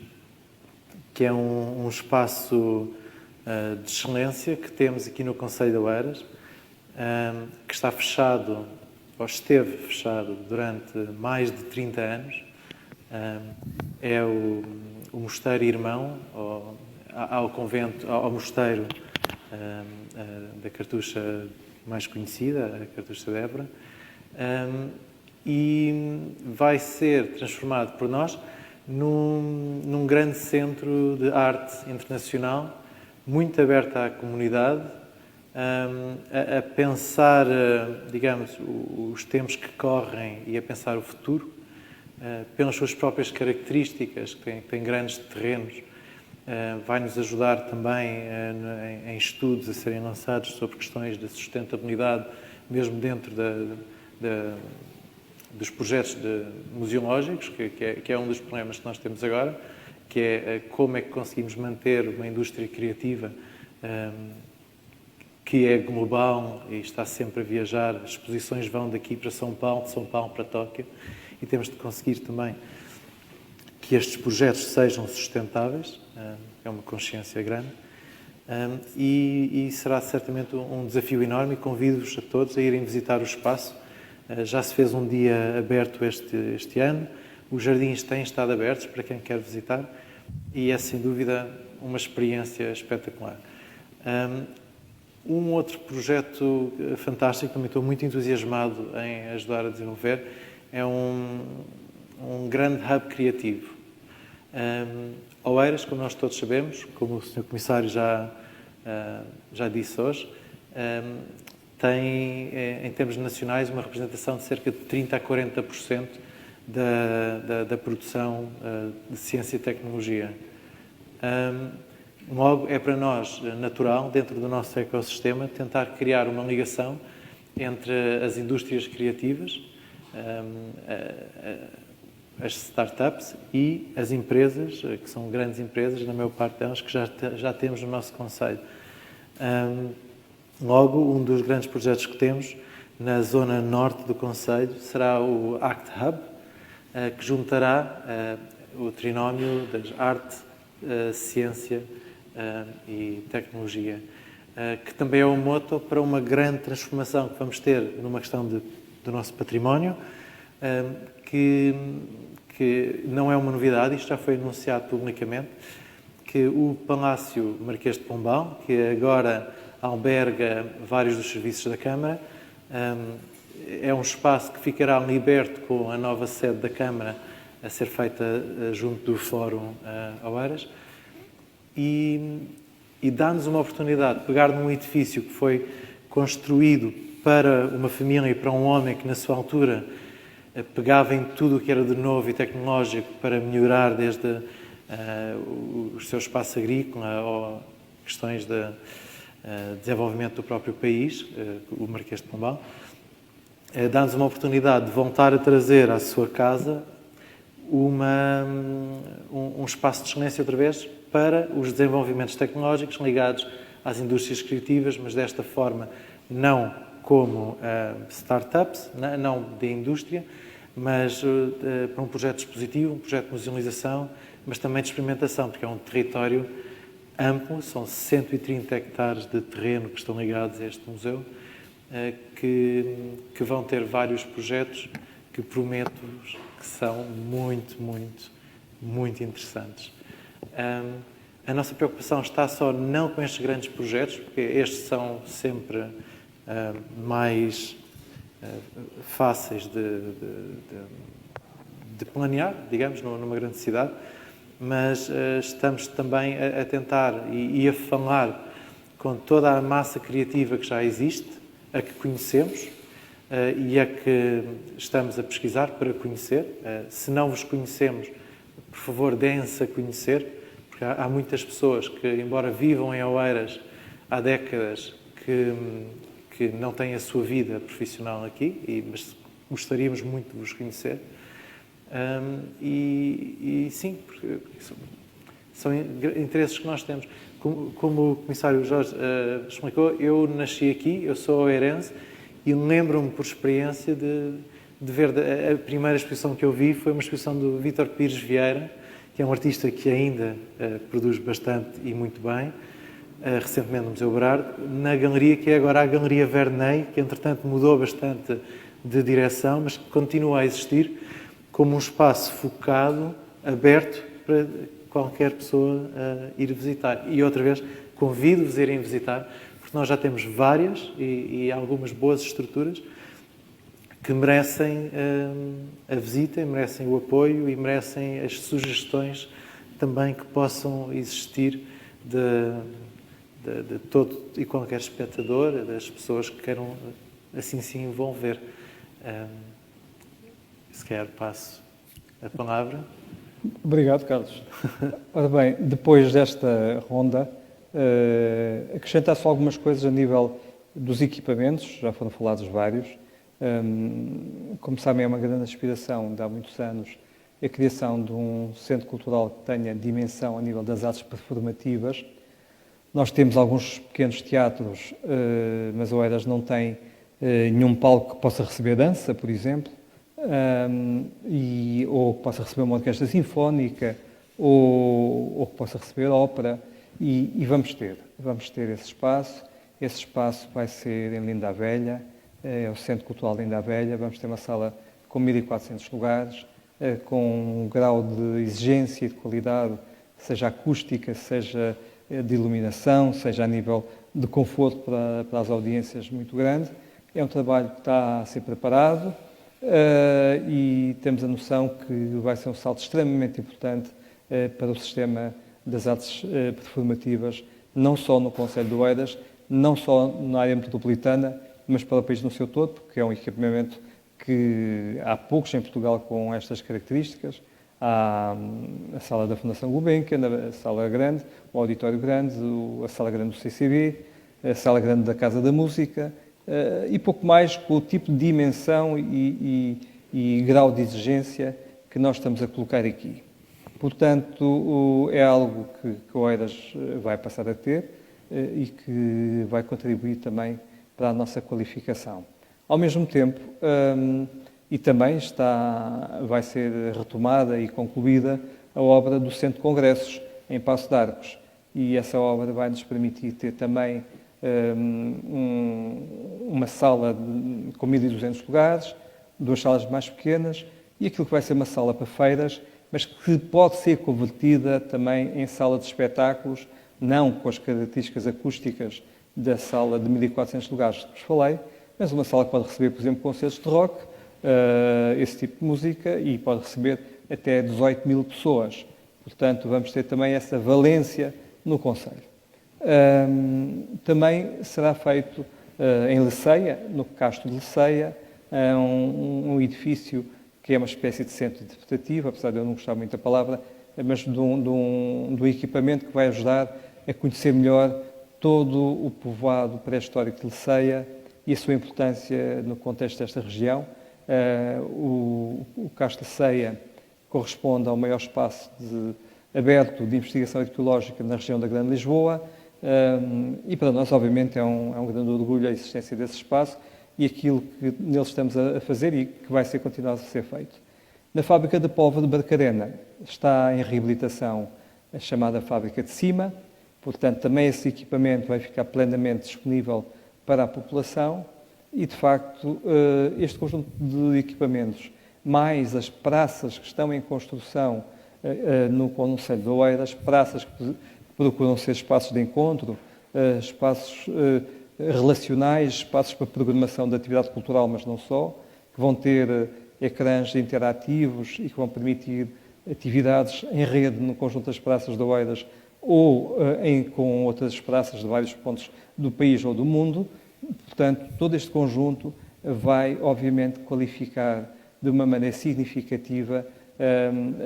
Speaker 5: que é um espaço de excelência que temos aqui no Concelho de Oeiras, que está fechado, ou esteve fechado, durante mais de 30 anos. É o mosteiro irmão ao convento, ao mosteiro da Cartucha mais conhecida, a Cartucha de Évora, e vai ser transformado por nós num grande centro de arte internacional, muito aberta à comunidade, a pensar, digamos, os tempos que correm e a pensar o futuro, pelas suas próprias características, que tem grandes terrenos. Vai-nos ajudar também em estudos a serem lançados sobre questões de sustentabilidade, mesmo dentro dos projetos museológicos, que é um dos problemas que nós temos agora, que é como é que conseguimos manter uma indústria criativa que é global e está sempre a viajar. As exposições vão daqui para São Paulo, de São Paulo para Tóquio, e temos de conseguir também que estes projetos sejam sustentáveis. É uma consciência grande. E será certamente um desafio enorme, e convido-vos a todos a irem visitar o espaço. Já se fez um dia aberto este ano, os jardins têm estado abertos para quem quer visitar, e é sem dúvida uma experiência espetacular. Um outro projeto fantástico, também estou muito entusiasmado em ajudar a desenvolver, é um grande hub criativo. Oeiras, como nós todos sabemos, como o Sr. Comissário já disse hoje, tem, em termos nacionais, uma representação de cerca de 30% a 40% da produção de ciência e tecnologia. Logo, é para nós natural, dentro do nosso ecossistema, tentar criar uma ligação entre as indústrias criativas, as startups e as empresas, que são grandes empresas, na maior parte delas, que já temos no nosso concelho. Logo, um dos grandes projetos que temos na zona norte do concelho será o ACT Hub, que juntará o trinómio das arte, ciência e tecnologia, que também é um motor para uma grande transformação que vamos ter numa questão do nosso património, que não é uma novidade, isto já foi anunciado publicamente, que o Palácio Marquês de Pombal, que agora alberga vários dos serviços da Câmara, é um espaço que ficará liberto com a nova sede da Câmara a ser feita junto do Fórum Oeiras, e dá-nos uma oportunidade de pegar num edifício que foi construído para uma família e para um homem que, na sua altura, pegava em tudo o que era de novo e tecnológico para melhorar desde o seu espaço agrícola ou questões de desenvolvimento do próprio país, o Marquês de Pombal. Dá-nos uma oportunidade de voltar a trazer à sua casa um espaço de excelência outra vez para os desenvolvimentos tecnológicos ligados às indústrias criativas, mas desta forma não como startups, não de indústria, mas para um projeto expositivo, um projeto de musealização, mas também de experimentação, porque é um território amplo, são 130 hectares de terreno que estão ligados a este museu, que vão ter vários projetos que prometo que são muito, muito, muito interessantes. A nossa preocupação está só não com estes grandes projetos, porque estes são sempre mais fáceis de planear, digamos, numa grande cidade, mas estamos também a tentar e a falar com toda a massa criativa que já existe, a que conhecemos e a que estamos a pesquisar para conhecer. Se não vos conhecemos, por favor, deem-se a conhecer, porque há muitas pessoas que, embora vivam em Oeiras há décadas, que não têm a sua vida profissional aqui, mas gostaríamos muito de vos conhecer. Sim, porque são interesses que nós temos. Como o Comissário Jorge explicou, eu nasci aqui, eu sou oeirense, e lembro-me por experiência de ver a primeira exposição que eu vi foi uma exposição do Vítor Pires Vieira, que é um artista que ainda produz bastante e muito bem, recentemente no Museu Berardo, na galeria que é agora a Galeria Verney, que entretanto mudou bastante de direção, mas que continua a existir como um espaço focado, aberto para qualquer pessoa ir visitar. E outra vez, convido-vos a irem visitar, porque nós já temos várias e algumas boas estruturas que merecem a visita, merecem o apoio e merecem as sugestões também que possam existir de todo e qualquer espectador, das pessoas que queiram assim se envolver. Se calhar passo a palavra.
Speaker 1: Obrigado, Carlos. Ora bem, depois desta ronda, acrescentar-se algumas coisas a nível dos equipamentos, já foram falados vários. Como sabem, é uma grande aspiração de há muitos anos a criação de um centro cultural que tenha dimensão a nível das artes performativas. Nós temos alguns pequenos teatros, mas Oeiras não tem nenhum palco que possa receber dança, por exemplo, ou que possa receber uma orquestra sinfónica, ou que possa receber ópera, e vamos ter esse espaço. Esse espaço vai ser em Linda a Velha, é o Centro Cultural de Linda a Velha. Vamos ter uma sala com 1.400 lugares, com um grau de exigência e de qualidade, seja acústica, seja de iluminação, seja a nível de conforto para as audiências, muito grande. É um trabalho que está a ser preparado e temos a noção que vai ser um salto extremamente importante para o sistema das artes performativas, não só no concelho de Oeiras, não só na área metropolitana, mas para o país no seu todo, porque é um equipamento que há poucos em Portugal com estas características. Há a sala da Fundação Gulbenkian, a sala grande, o auditório grande, a sala grande do CCB, a sala grande da Casa da Música, e pouco mais, com o tipo de dimensão e grau de exigência que nós estamos a colocar aqui. Portanto, é algo que o Oeiras vai passar a ter e que vai contribuir também para a nossa qualificação. Ao mesmo tempo, e também vai ser retomada e concluída a obra do Centro de Congressos, em Paço de Arcos. E essa obra vai nos permitir ter também uma sala com 1.200 lugares, 2 salas mais pequenas, e aquilo que vai ser uma sala para feiras, mas que pode ser convertida também em sala de espetáculos, não com as características acústicas da sala de 1.400 lugares que vos falei, mas uma sala que pode receber, por exemplo, concertos de rock, esse tipo de música, e pode receber até 18.000 pessoas. Portanto, vamos ter também essa valência no concelho. Também será feito em Leceia, no Castro de Leceia, um edifício que é uma espécie de centro interpretativo, apesar de eu não gostar muito da palavra, mas de um equipamento que vai ajudar a conhecer melhor todo o povoado pré-histórico de Leceia e a sua importância no contexto desta região. O Castro de Leceia corresponde ao maior espaço aberto de investigação arqueológica na região da Grande Lisboa, e para nós, obviamente, é um grande orgulho a existência desse espaço e aquilo que neles estamos a fazer e que vai ser continuado a ser feito. Na fábrica de pólvora de Barcarena está em reabilitação a chamada fábrica de cima, portanto, também esse equipamento vai ficar plenamente disponível para a população e, de facto, este conjunto de equipamentos, mais as praças que estão em construção no concelho de Oeiras, praças que procuram ser espaços de encontro, espaços relacionais, espaços para programação de atividade cultural, mas não só, que vão ter ecrãs interativos e que vão permitir atividades em rede no conjunto das praças de Oeiras ou com outras praças de vários pontos do país ou do mundo. Portanto, todo este conjunto vai, obviamente, qualificar de uma maneira significativa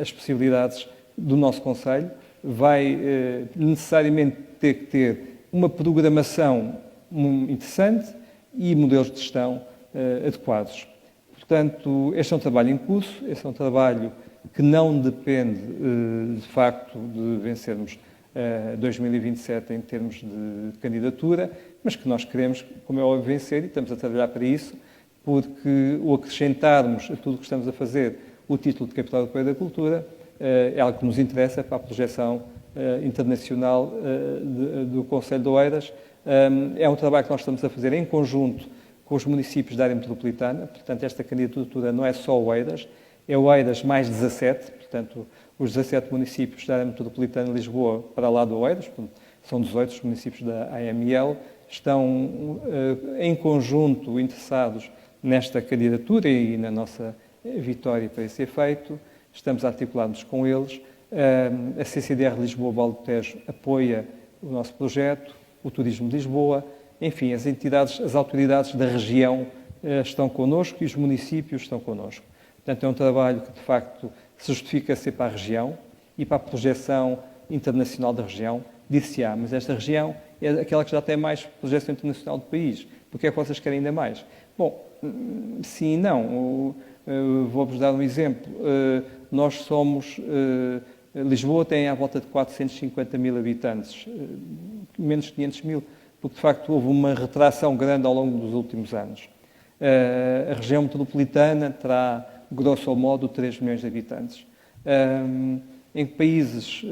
Speaker 1: as possibilidades do nosso concelho, vai necessariamente ter que ter uma programação interessante e modelos de gestão adequados. Portanto, este é um trabalho em curso, este é um trabalho que não depende, de facto, de vencermos 2027 em termos de candidatura, mas que nós queremos, como é óbvio, vencer e estamos a trabalhar para isso, porque o acrescentarmos a tudo o que estamos a fazer o título de Capital Europeia da Cultura é algo que nos interessa para a projeção internacional do Concelho de Oeiras. É um trabalho que nós estamos a fazer em conjunto com os municípios da área metropolitana, portanto, esta candidatura não é só Oeiras, é Oeiras mais 17, portanto, os 17 municípios da área metropolitana de Lisboa para lá de Oeiras, são 18 os municípios da AML, estão em conjunto interessados nesta candidatura e na nossa vitória para esse efeito. Estamos a articular-nos com eles. A CCDR Lisboa Val do Tejo apoia o nosso projeto, o Turismo de Lisboa, enfim, as entidades, as autoridades da região estão connosco e os municípios estão connosco. Portanto, é um trabalho que, de facto, se justifica ser para a região e para a projeção internacional da região, dir-se-á, mas esta região é aquela que já tem mais projeção internacional do país. Porque é que vocês querem ainda mais? Bom, sim e não. Vou-vos dar um exemplo. Nós somos... Lisboa tem à volta de 450 mil habitantes, menos de 500 mil, porque de facto houve uma retração grande ao longo dos últimos anos. A região metropolitana terá, grosso modo, 3 milhões de habitantes. Em países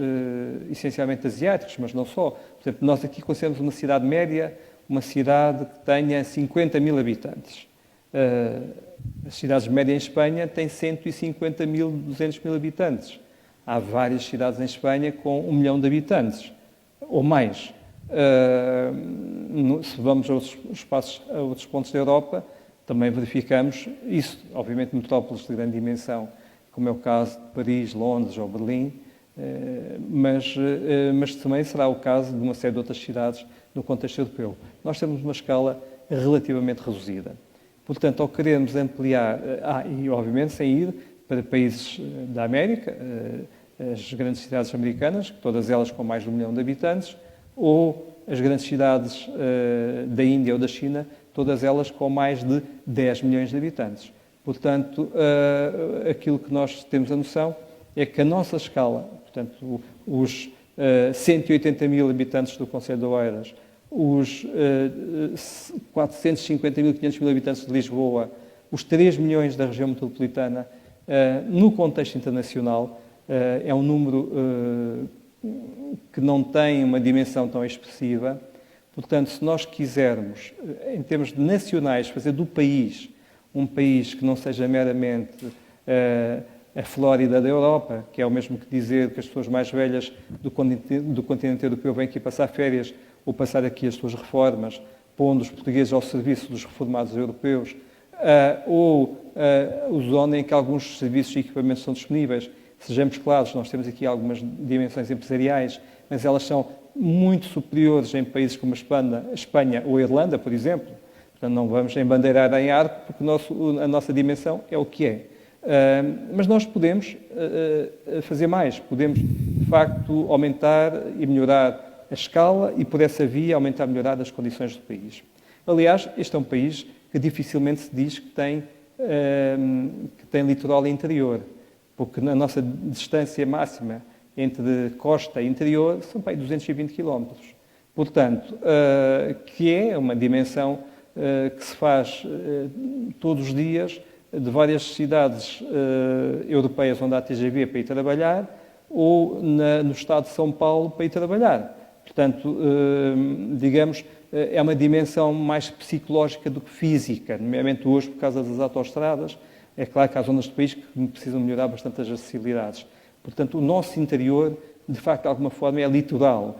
Speaker 1: essencialmente asiáticos, mas não só. Por exemplo, nós aqui consideramos uma cidade média, uma cidade que tenha 50 mil habitantes. As cidades médias em Espanha têm 150 mil, 200 mil habitantes. Há várias cidades em Espanha com 1 milhão de habitantes, ou mais. Se vamos a outros pontos da Europa, também verificamos isso. Obviamente, metrópoles de grande dimensão, como é o caso de Paris, Londres ou Berlim, mas também será o caso de uma série de outras cidades no contexto europeu. Nós temos uma escala relativamente reduzida. Portanto, ao querermos ampliar, e obviamente sem ir para países da América, as grandes cidades americanas, todas elas com mais de 1 milhão de habitantes, ou as grandes cidades da Índia ou da China, todas elas com mais de 10 milhões de habitantes. Portanto, aquilo que nós temos a noção é que a nossa escala, portanto, os 180 mil habitantes do Concelho de Oeiras, os 450 mil, 500 mil habitantes de Lisboa, os 3 milhões da região metropolitana, no contexto internacional, é um número que não tem uma dimensão tão expressiva. Portanto, se nós quisermos, em termos nacionais, fazer do país um país que não seja meramente a Flórida da Europa, que é o mesmo que dizer que as pessoas mais velhas do continente europeu vêm aqui passar férias ou passar aqui as suas reformas, pondo os portugueses ao serviço dos reformados europeus, ou a zona em que alguns serviços e equipamentos são disponíveis. Sejamos claros, nós temos aqui algumas dimensões empresariais, mas elas são muito superiores em países como a Espanha ou a Irlanda, por exemplo. Portanto, não vamos embandeirar em arco, porque a nossa dimensão é o que é. Mas nós podemos fazer mais. Podemos, de facto, aumentar e melhorar a escala e, por essa via, aumentar e melhorar as condições do país. Aliás, este é um país que dificilmente se diz que tem litoral interior, porque na nossa distância máxima entre costa e interior são para aí 220 km. Portanto, que é uma dimensão que se faz todos os dias de várias cidades europeias onde há TGV para ir trabalhar ou no estado de São Paulo para ir trabalhar. Portanto, digamos, é uma dimensão mais psicológica do que física, nomeadamente hoje por causa das autoestradas. É claro que há zonas do país que precisam melhorar bastante as acessibilidades. Portanto, o nosso interior, de facto, de alguma forma, é litoral.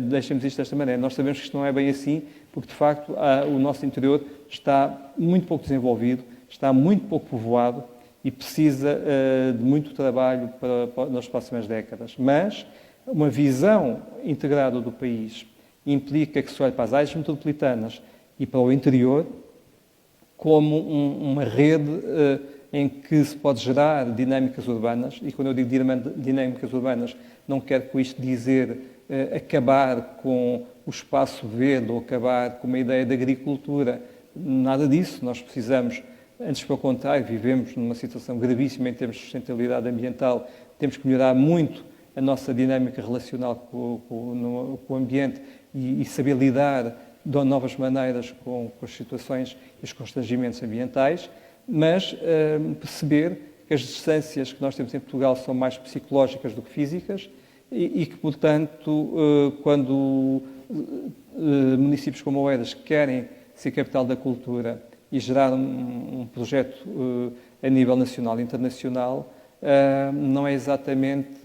Speaker 1: Deixemos isto desta maneira. Nós sabemos que isto não é bem assim, porque, de facto, o nosso interior está muito pouco desenvolvido, está muito pouco povoado e precisa de muito trabalho nas próximas décadas. Mas uma visão integrada do país implica que se olhe para as áreas metropolitanas e para o interior como uma rede em que se pode gerar dinâmicas urbanas, e quando eu digo dinâmicas urbanas, não quero com isto dizer acabar com o espaço verde ou acabar com uma ideia de agricultura. Nada disso. Nós precisamos, antes pelo contrário, vivemos numa situação gravíssima em termos de sustentabilidade ambiental, temos que melhorar muito a nossa dinâmica relacional com o ambiente e saber lidar de novas maneiras com as situações e os constrangimentos ambientais, mas perceber que as distâncias que nós temos em Portugal são mais psicológicas do que físicas e que, portanto, quando municípios como Oeiras querem ser capital da cultura e gerar um projeto a nível nacional e internacional, não é exatamente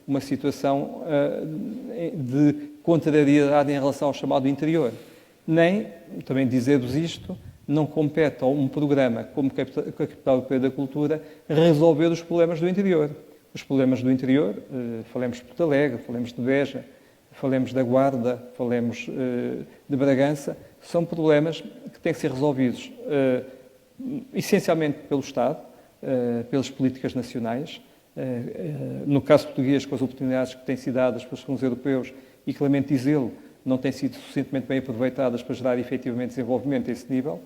Speaker 1: uma situação de contrariedade em relação ao chamado interior. Nem, também dizer-vos isto, não compete a um programa como a Capital Europeia da Cultura resolver os problemas do interior. Os problemas do interior, falemos de Porto Alegre, falemos de Beja, falemos da Guarda, falemos de Bragança, são problemas que têm que ser resolvidos essencialmente pelo Estado, pelas políticas nacionais, no caso português, com as oportunidades que têm sido dadas pelos fundos europeus e que, lamento dizê-lo, não têm sido suficientemente bem aproveitadas para gerar efetivamente desenvolvimento a esse nível.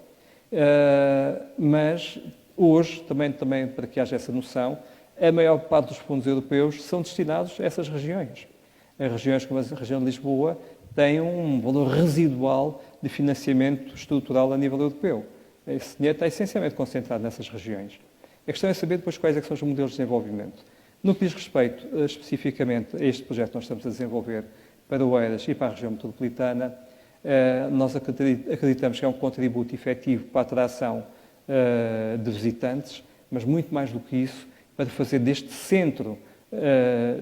Speaker 1: Mas hoje, também para que haja essa noção, a maior parte dos fundos europeus são destinados a essas regiões. As regiões como a região de Lisboa têm um valor residual de financiamento estrutural a nível europeu. Esse dinheiro está essencialmente concentrado nessas regiões. A questão é saber depois quais é que são os modelos de desenvolvimento. No que diz respeito especificamente a este projeto que nós estamos a desenvolver para Oeiras e para a região metropolitana, nós acreditamos que é um contributo efetivo para a atração de visitantes, mas muito mais do que isso, para fazer deste centro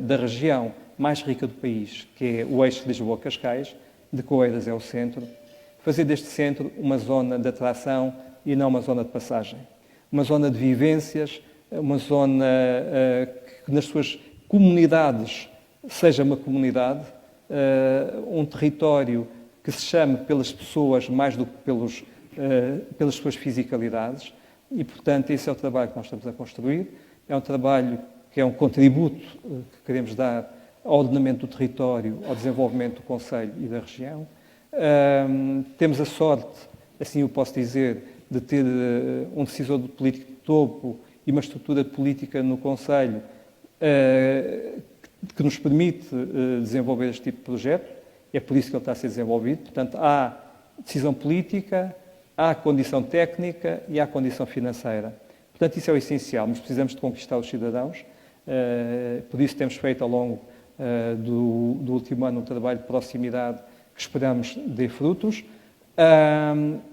Speaker 1: da região mais rica do país, que é o eixo de Lisboa-Cascais, de que Oeiras é o centro, fazer deste centro uma zona de atração e não uma zona de passagem. Uma zona de vivências, uma zona que nas suas comunidades seja uma comunidade, um território que se chame pelas pessoas mais do que pelas suas fisicalidades e, portanto, esse é o trabalho que nós estamos a construir. É um trabalho que é um contributo que queremos dar ao ordenamento do território, ao desenvolvimento do concelho e da região. Temos a sorte, assim o posso dizer, de ter um decisor político de topo e uma estrutura política no Conselho que nos permite desenvolver este tipo de projeto. É por isso que ele está a ser desenvolvido. Portanto, há decisão política, há condição técnica e há condição financeira. Portanto, isso é o essencial, mas precisamos de conquistar os cidadãos. Por isso temos feito ao longo do último ano um trabalho de proximidade que esperamos dê frutos.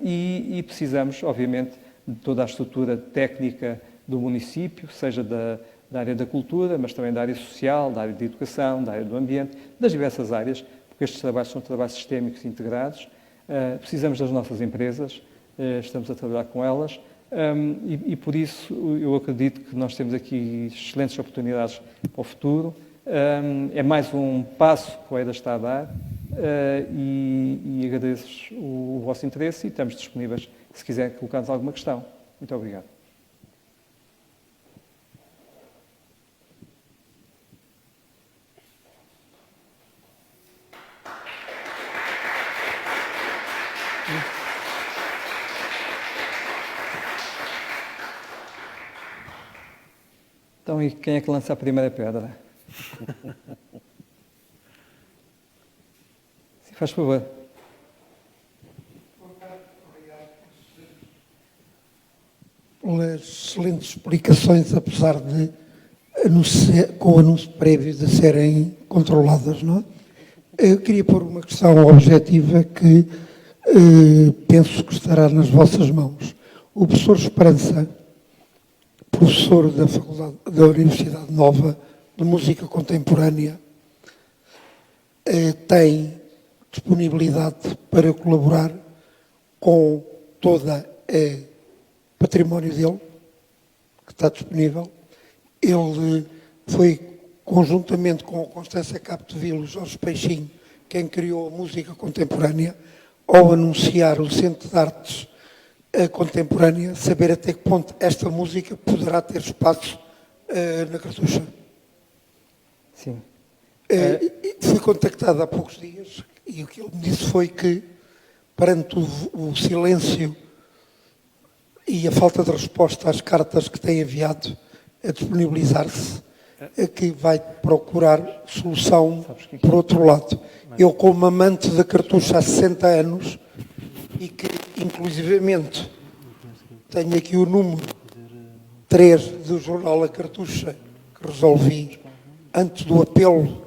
Speaker 1: E precisamos, obviamente, de toda a estrutura técnica do município, seja da área da cultura, mas também da área social, da área da educação, da área do ambiente, das diversas áreas, porque estes trabalhos são trabalhos sistémicos integrados. Precisamos das nossas empresas, estamos a trabalhar com elas, e por isso eu acredito que nós temos aqui excelentes oportunidades para o futuro. É mais um passo que o EIDA está a dar, e agradeço o vosso interesse e estamos disponíveis se quiserem colocar-nos alguma questão. Muito obrigado. Então, e quem é que lança a primeira pedra? Sim, faz favor.
Speaker 6: Pelas excelentes explicações, apesar de com o anúncio prévio de serem controladas, não é? Eu queria pôr uma questão objetiva que penso que estará nas vossas mãos. O professor Esperança, professor da Faculdade da Universidade Nova de Música Contemporânea, tem disponibilidade para colaborar com toda a património dele, que está disponível. Ele foi, conjuntamente com a Constância Capdeville e Jorge Peixinho, quem criou a música contemporânea, ao anunciar o Centro de Artes Contemporânea, saber até que ponto esta música poderá ter espaço na Cartucha.
Speaker 1: Sim.
Speaker 6: Fui contactado há poucos dias e o que ele me disse foi que, perante o silêncio e a falta de resposta às cartas que tem enviado, a disponibilizar-se, que vai procurar solução por outro lado. Eu, como amante da Cartucha há 60 anos, e que, inclusivamente, tenho aqui o número 3 do jornal A Cartucha, que resolvi antes do apelo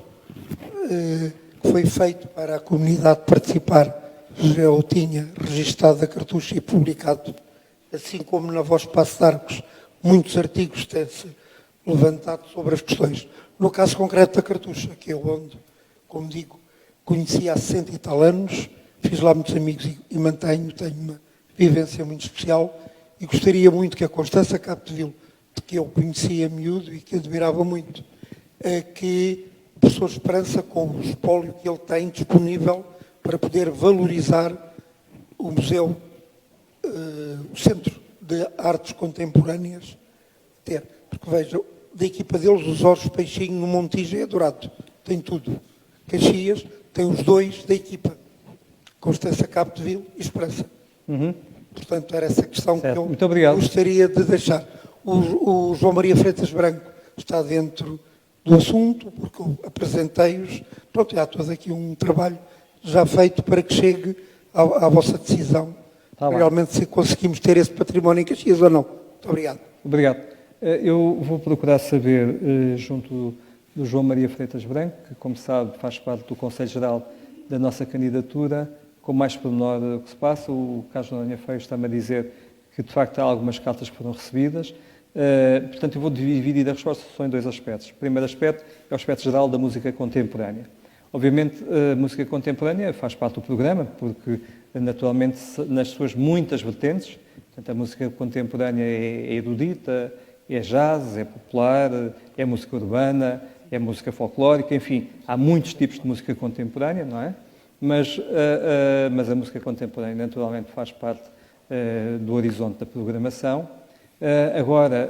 Speaker 6: que foi feito para a comunidade participar, já o tinha registado a Cartucha e publicado, assim como na Voz Passo de Arcos, muitos artigos têm-se levantado sobre as questões. No caso concreto da Cartucha, que é onde, como digo, conheci há 60 e tal anos, fiz lá muitos amigos e mantenho, tenho uma vivência muito especial e gostaria muito que a Constância Capdeville, que eu conhecia miúdo e que admirava muito, que o professor Esperança, com o espólio que ele tem disponível para poder valorizar o museu, o Centro de Artes Contemporâneas, ter. Porque veja, da equipa deles, os Jorge Peixinho no Montijo é adorado, tem tudo. Caxias tem os dois da equipa, Constância Capdeville e Esperança. Portanto, era essa questão
Speaker 1: Certo.
Speaker 6: que eu gostaria de deixar. O João Maria Freitas Branco está dentro do assunto, porque eu apresentei-os. Pronto, há todo aqui um trabalho já feito para que chegue à vossa decisão. Realmente, se conseguimos ter esse património em Caxias ou não. Muito obrigado.
Speaker 1: Obrigado. Eu vou procurar saber, junto do João Maria Freitas Branco, que, como sabe, faz parte do Conselho Geral da nossa candidatura, com mais pormenor o que se passa. O Carlos Noronha Feio está-me a dizer que, de facto, há algumas cartas que foram recebidas. Portanto, eu vou dividir a resposta só em dois aspectos. O primeiro aspecto é o aspecto geral da música contemporânea. Obviamente, a música contemporânea faz parte do programa, porque, naturalmente, nas suas muitas vertentes, portanto, a música contemporânea é erudita, é jazz, é popular, é música urbana, é música folclórica, enfim, há muitos tipos de música contemporânea, não é? Mas a música contemporânea, naturalmente, faz parte do horizonte da programação. Agora,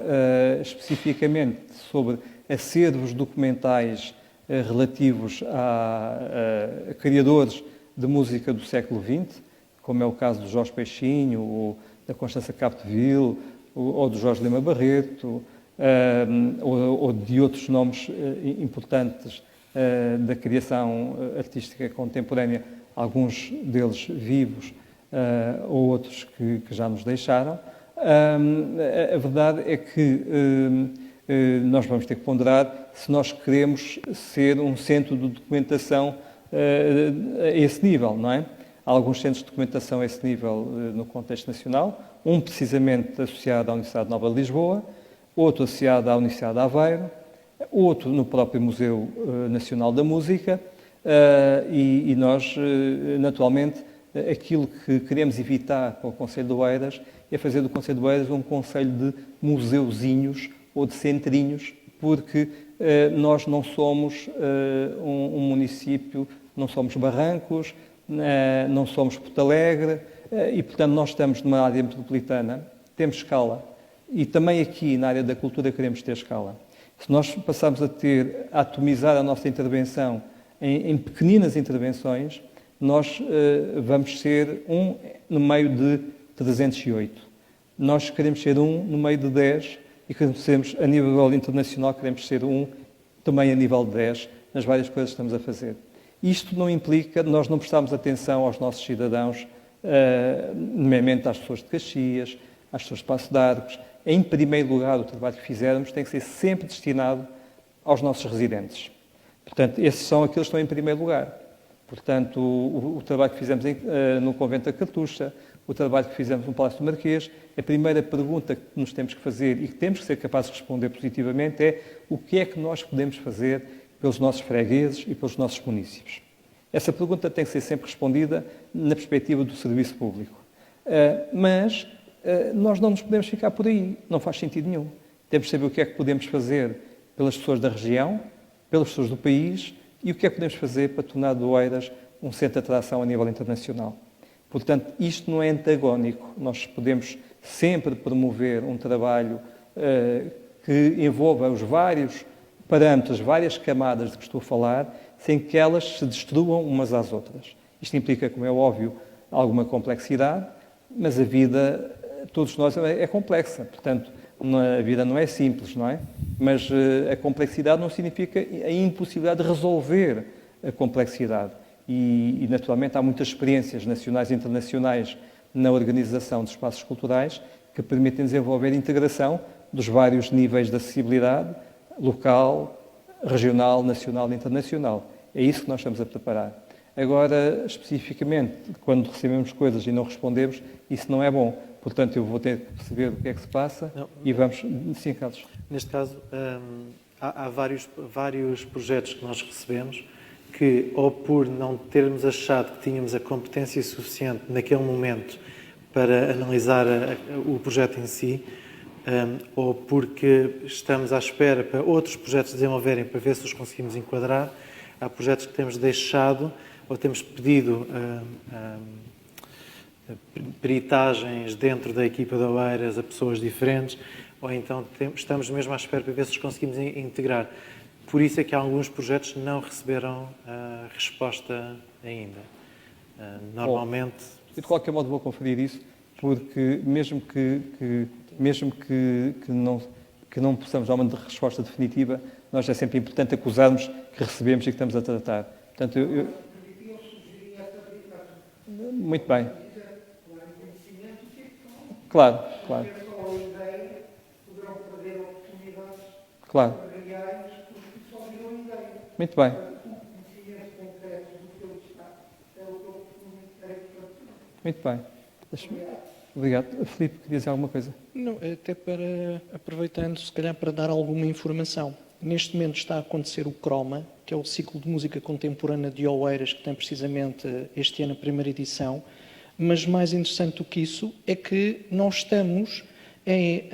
Speaker 1: especificamente sobre acervos documentais relativos a criadores de música do século XX, como é o caso do Jorge Peixinho, da Constança Capdeville, ou do Jorge Lima Barreto, ou de outros nomes importantes da criação artística contemporânea, alguns deles vivos, ou outros que já nos deixaram. A verdade é que nós vamos ter que ponderar se nós queremos ser um centro de documentação a esse nível, não é? Há alguns centros de documentação a esse nível no contexto nacional, um precisamente associado à Universidade Nova de Lisboa, outro associado à Universidade de Aveiro, outro no próprio Museu Nacional da Música, e nós, naturalmente, aquilo que queremos evitar com o Conselho de Oeiras é fazer do Conselho de Oeiras um conselho de museuzinhos ou de centrinhos, porque nós não somos um município, não somos Barrancos, não somos Porto Alegre, e, portanto, nós estamos numa área metropolitana, temos escala, e também aqui na área da cultura queremos ter escala. Se nós passarmos a atomizar a nossa intervenção em pequeninas intervenções, nós vamos ser um no meio de 308. Nós queremos ser um no meio de 10 e queremos, a nível internacional, queremos ser um também a nível de 10 nas várias coisas que estamos a fazer. Isto não implica nós não prestarmos atenção aos nossos cidadãos, nomeadamente às pessoas de Caxias, às pessoas de Paço de Arcos. Em primeiro lugar, o trabalho que fizermos tem que ser sempre destinado aos nossos residentes. Portanto, esses são aqueles que estão em primeiro lugar. Portanto, o trabalho que fizemos no Convento da Cartucha, o trabalho que fizemos no Palácio do Marquês, a primeira pergunta que nos temos que fazer e que temos que ser capazes de responder positivamente é o que é que nós podemos fazer pelos nossos fregueses e pelos nossos municípios. Essa pergunta tem que ser sempre respondida na perspectiva do serviço público. Mas nós não nos podemos ficar por aí, não faz sentido nenhum. Temos que saber o que é que podemos fazer pelas pessoas da região, pelas pessoas do país e o que é que podemos fazer para tornar de Oeiras um centro de atração a nível internacional. Portanto, isto não é antagónico. Nós podemos sempre promover um trabalho que envolva os vários parâmetros, várias camadas de que estou a falar, sem que elas se destruam umas às outras. Isto implica, como é óbvio, alguma complexidade, mas a vida, todos nós, é complexa. Portanto, a vida não é simples, não é? Mas a complexidade não significa a impossibilidade de resolver a complexidade. E, naturalmente, há muitas experiências nacionais e internacionais na organização de espaços culturais que permitem desenvolver a integração dos vários níveis de acessibilidade, local, regional, nacional e internacional. É isso que nós estamos a preparar. Agora, especificamente, quando recebemos coisas e não respondemos, isso não é bom. Portanto, eu vou ter que perceber o que é que se passa e vamos... Sim, Carlos.
Speaker 5: Neste caso, há vários projetos que nós recebemos que, ou por não termos achado que tínhamos a competência suficiente naquele momento para analisar o projeto em si, ou porque estamos à espera para outros projetos desenvolverem para ver se os conseguimos enquadrar, há projetos que temos deixado ou temos pedido peritagens dentro da equipa de Oeiras a pessoas diferentes, ou então estamos mesmo à espera para ver se os conseguimos integrar. Por isso é que alguns projetos não receberam resposta ainda. Normalmente...
Speaker 1: Bom, de qualquer modo vou conferir isso, porque mesmo que não possamos dar uma resposta definitiva, nós é sempre importante acusarmos que recebemos e que estamos a tratar. Portanto, Muito bem. Claro. Claro. Muito bem. Muito bem. Obrigado. Filipe, queria dizer alguma coisa?
Speaker 4: Não, até para, aproveitando, se calhar para dar alguma informação. Neste momento está a acontecer o Croma, que é o ciclo de música contemporânea de Oeiras, que tem precisamente este ano a primeira edição. Mas mais interessante do que isso é que nós estamos em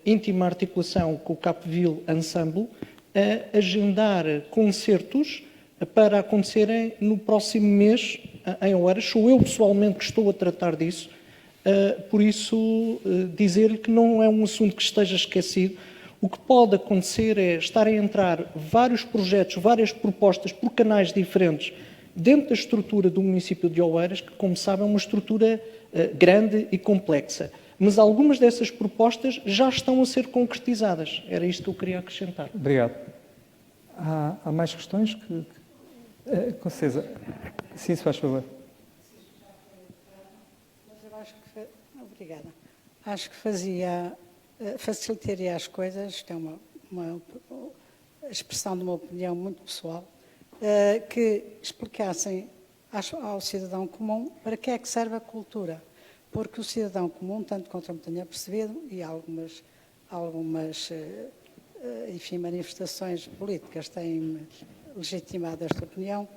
Speaker 4: íntima articulação com o Capdeville Ensemble a agendar concertos para acontecerem no próximo mês em Oeiras. Sou eu pessoalmente que estou a tratar disso, por isso dizer-lhe que não é um assunto que esteja esquecido. O que pode acontecer é estarem a entrar vários projetos, várias propostas por canais diferentes dentro da estrutura do município de Oeiras, que, como sabem, é uma estrutura grande e complexa. Mas algumas dessas propostas já estão a ser concretizadas. Era isto que eu queria acrescentar.
Speaker 1: Obrigado. Há mais questões com certeza. Sim, se faz favor.
Speaker 7: Mas eu acho que, obrigada. Acho que facilitaria as coisas, isto é uma expressão de uma opinião muito pessoal, que explicassem ao cidadão comum para que é que serve a cultura. Porque o cidadão comum, tanto quanto eu me tenha percebido, e algumas enfim, manifestações políticas têm legitimado esta opinião,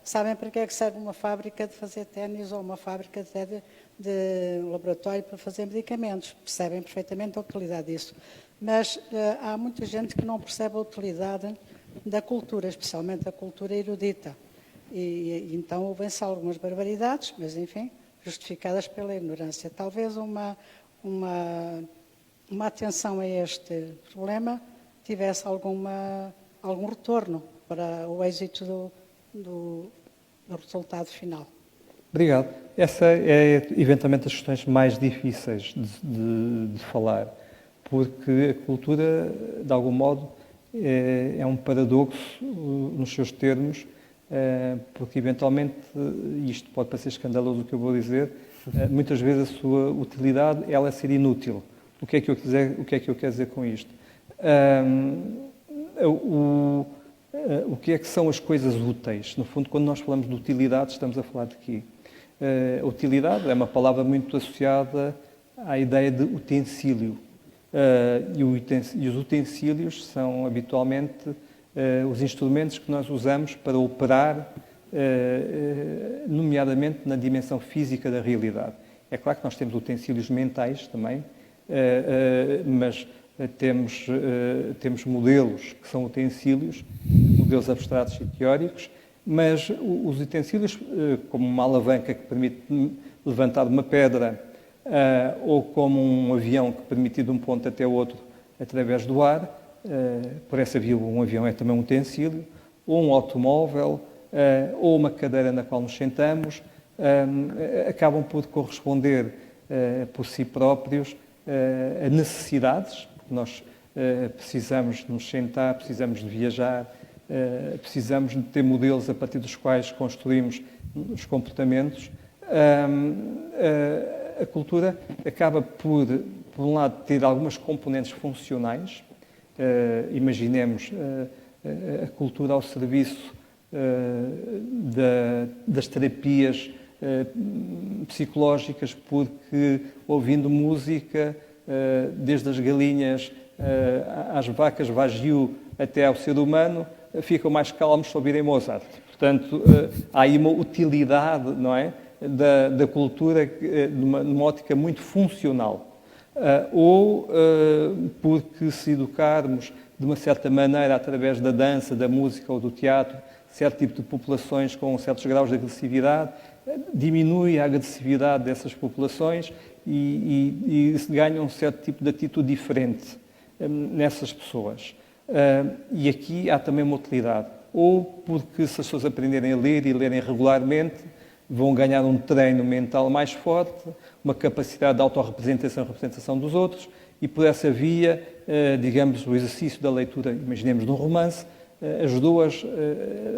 Speaker 7: sabem para que é que serve uma fábrica de fazer ténis ou uma fábrica de um laboratório para fazer medicamentos. Percebem perfeitamente a utilidade disso. Mas há muita gente que não percebe a utilidade da cultura, especialmente a cultura erudita. E então ouvem-se algumas barbaridades, mas enfim, justificadas pela ignorância. Talvez uma atenção a este problema tivesse algum retorno para o êxito do resultado final.
Speaker 1: Obrigado. Essa é, eventualmente, as questões mais difíceis de falar, porque a cultura, de algum modo, é um paradoxo nos seus termos, porque, eventualmente, isto pode parecer escandaloso o que eu vou dizer, muitas vezes a sua utilidade ela é ser inútil. O que é que eu quero dizer com isto? O que é que são as coisas úteis? No fundo, quando nós falamos de utilidade, estamos a falar de quê? A utilidade é uma palavra muito associada à ideia de utensílio. E os utensílios são, habitualmente, os instrumentos que nós usamos para operar, nomeadamente na dimensão física da realidade. É claro que nós temos utensílios mentais também, mas temos modelos que são utensílios, modelos abstratos e teóricos, mas os utensílios, como uma alavanca que permite levantar uma pedra, ou como um avião que permite ir de um ponto até o outro através do ar, por essa via um avião é também um utensílio, ou um automóvel, ou uma cadeira na qual nos sentamos, acabam por corresponder por si próprios a necessidades. Nós precisamos de nos sentar, precisamos de viajar, precisamos de ter modelos a partir dos quais construímos os comportamentos. A cultura acaba por um lado, ter algumas componentes funcionais. Imaginemos a cultura ao serviço das terapias psicológicas, porque ouvindo música, desde as galinhas às vacas Wagyu até ao ser humano, ficam mais calmos se ouvirem Mozart. Portanto, há aí uma utilidade, não é, da cultura numa ótica muito funcional. Ou porque se educarmos de uma certa maneira através da dança, da música ou do teatro, certo tipo de populações com certos graus de agressividade, diminui a agressividade dessas populações e se ganha um certo tipo de atitude diferente nessas pessoas. E aqui há também uma utilidade. Ou porque se as pessoas aprenderem a ler e lerem regularmente, vão ganhar um treino mental mais forte, uma capacidade de autorrepresentação e representação dos outros, e por essa via, digamos, o exercício da leitura, imaginemos, de um romance, ajudou-as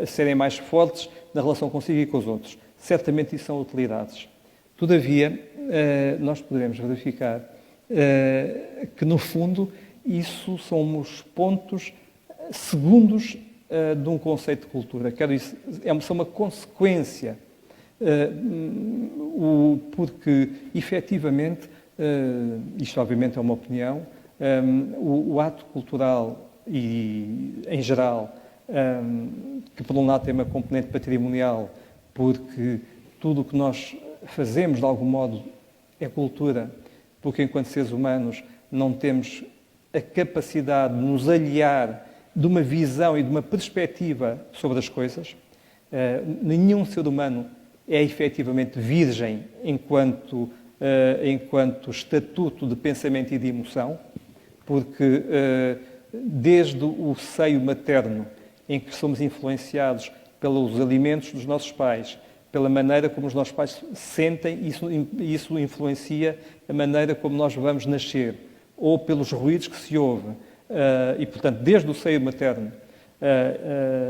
Speaker 1: a serem mais fortes na relação consigo e com os outros. Certamente isso são utilidades. Todavia, nós poderemos verificar que, no fundo, isso são os pontos segundos de um conceito de cultura. São uma consequência, porque, efetivamente, isto obviamente é uma opinião, o ato cultural e, em geral, que por um lado tem uma componente patrimonial, porque tudo o que nós fazemos, de algum modo, é cultura, porque enquanto seres humanos não temos a capacidade de nos aliar de uma visão e de uma perspectiva sobre as coisas. Nenhum ser humano é efetivamente virgem enquanto estatuto de pensamento e de emoção, porque desde o seio materno, em que somos influenciados pelos alimentos dos nossos pais, pela maneira como os nossos pais sentem, isso influencia a maneira como nós vamos nascer, ou pelos ruídos que se ouve. E, portanto, desde o seio materno,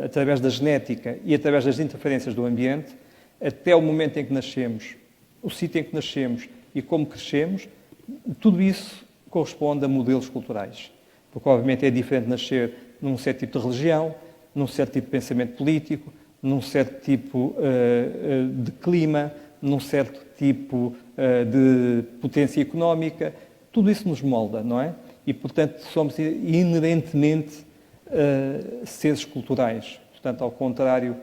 Speaker 1: através da genética e através das interferências do ambiente, até o momento em que nascemos, o sítio em que nascemos e como crescemos, tudo isso corresponde a modelos culturais. Porque, obviamente, é diferente nascer num certo tipo de religião, num certo tipo de pensamento político, num certo tipo de clima, num certo tipo de potência económica. Tudo isso nos molda, não é? E, portanto, somos inerentemente seres culturais. Portanto, ao contrário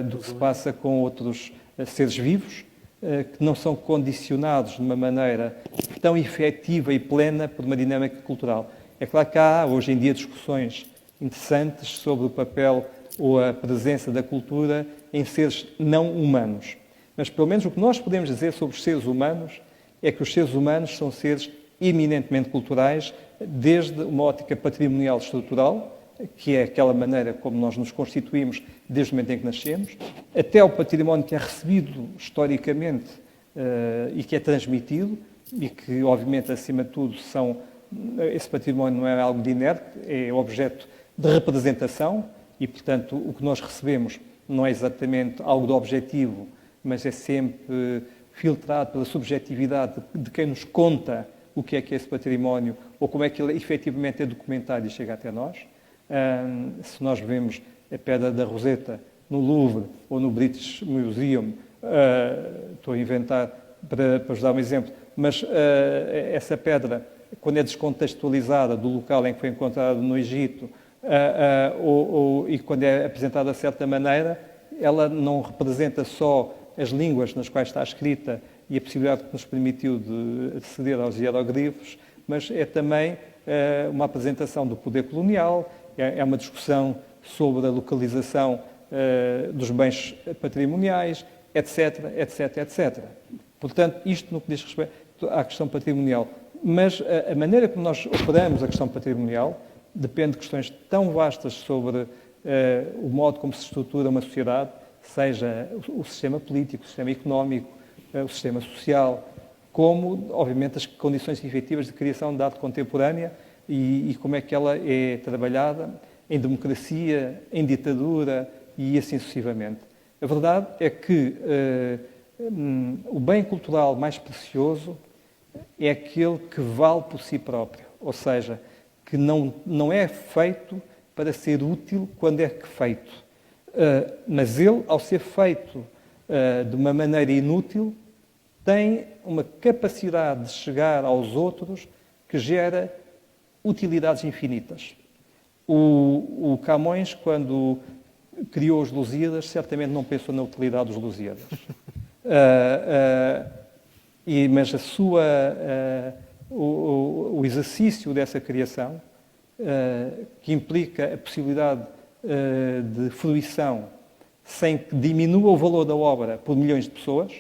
Speaker 1: do que se passa com outros seres vivos, que não são condicionados de uma maneira tão efetiva e plena por uma dinâmica cultural. É claro que há, hoje em dia, discussões interessantes sobre o papel ou a presença da cultura em seres não humanos. Mas, pelo menos, o que nós podemos dizer sobre os seres humanos é que os seres humanos são seres eminentemente culturais, desde uma ótica patrimonial estrutural, que é aquela maneira como nós nos constituímos desde o momento em que nascemos, até ao património que é recebido historicamente e que é transmitido, e que, obviamente, acima de tudo, esse património não é algo de inerte, é objeto de representação, e, portanto, o que nós recebemos não é exatamente algo de objetivo, mas é sempre filtrado pela subjetividade de quem nos conta o que é esse património ou como é que ele efetivamente é documentado e chega até nós. Se nós vemos a Pedra da Roseta no Louvre ou no British Museum, estou a inventar para vos dar um exemplo, mas essa pedra, quando é descontextualizada do local em que foi encontrada no Egito, e quando é apresentada de certa maneira, ela não representa só as línguas nas quais está escrita e a possibilidade que nos permitiu de aceder aos hieroglifos, mas é também uma apresentação do poder colonial, é uma discussão sobre a localização dos bens patrimoniais, etc, etc, etc. Portanto, isto no que diz respeito à questão patrimonial. Mas a maneira como nós operamos a questão patrimonial depende de questões tão vastas sobre o modo como se estrutura uma sociedade, seja o sistema político, o sistema económico, o sistema social, como, obviamente, as condições efetivas de criação da arte contemporânea e como é que ela é trabalhada em democracia, em ditadura e assim sucessivamente. A verdade é que o bem cultural mais precioso é aquele que vale por si próprio, ou seja, que não é feito para ser útil quando é feito. Mas ele, ao ser feito de uma maneira inútil, tem uma capacidade de chegar aos outros que gera utilidades infinitas. O Camões, quando criou os Lusíadas, certamente não pensou na utilidade dos Lusíadas. Mas o exercício dessa criação, que implica a possibilidade de fruição sem que diminua o valor da obra por milhões de pessoas,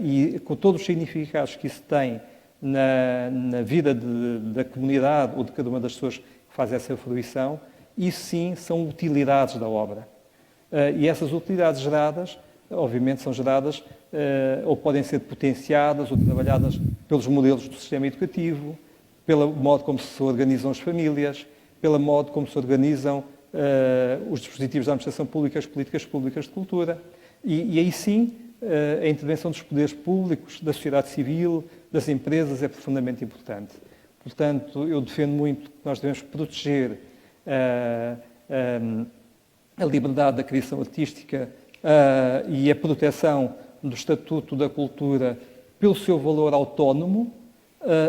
Speaker 1: e com todos os significados que isso tem na vida da comunidade ou de cada uma das pessoas que faz essa fruição, isso sim são utilidades da obra. E essas utilidades geradas, obviamente, são geradas ou podem ser potenciadas ou trabalhadas pelos modelos do sistema educativo, pelo modo como se organizam as famílias, pelo modo como se organizam os dispositivos da administração pública, as políticas públicas de cultura. E aí sim, a intervenção dos poderes públicos, da sociedade civil, das empresas é profundamente importante. Portanto, eu defendo muito que nós devemos proteger a liberdade da criação artística e a proteção do Estatuto da Cultura pelo seu valor autónomo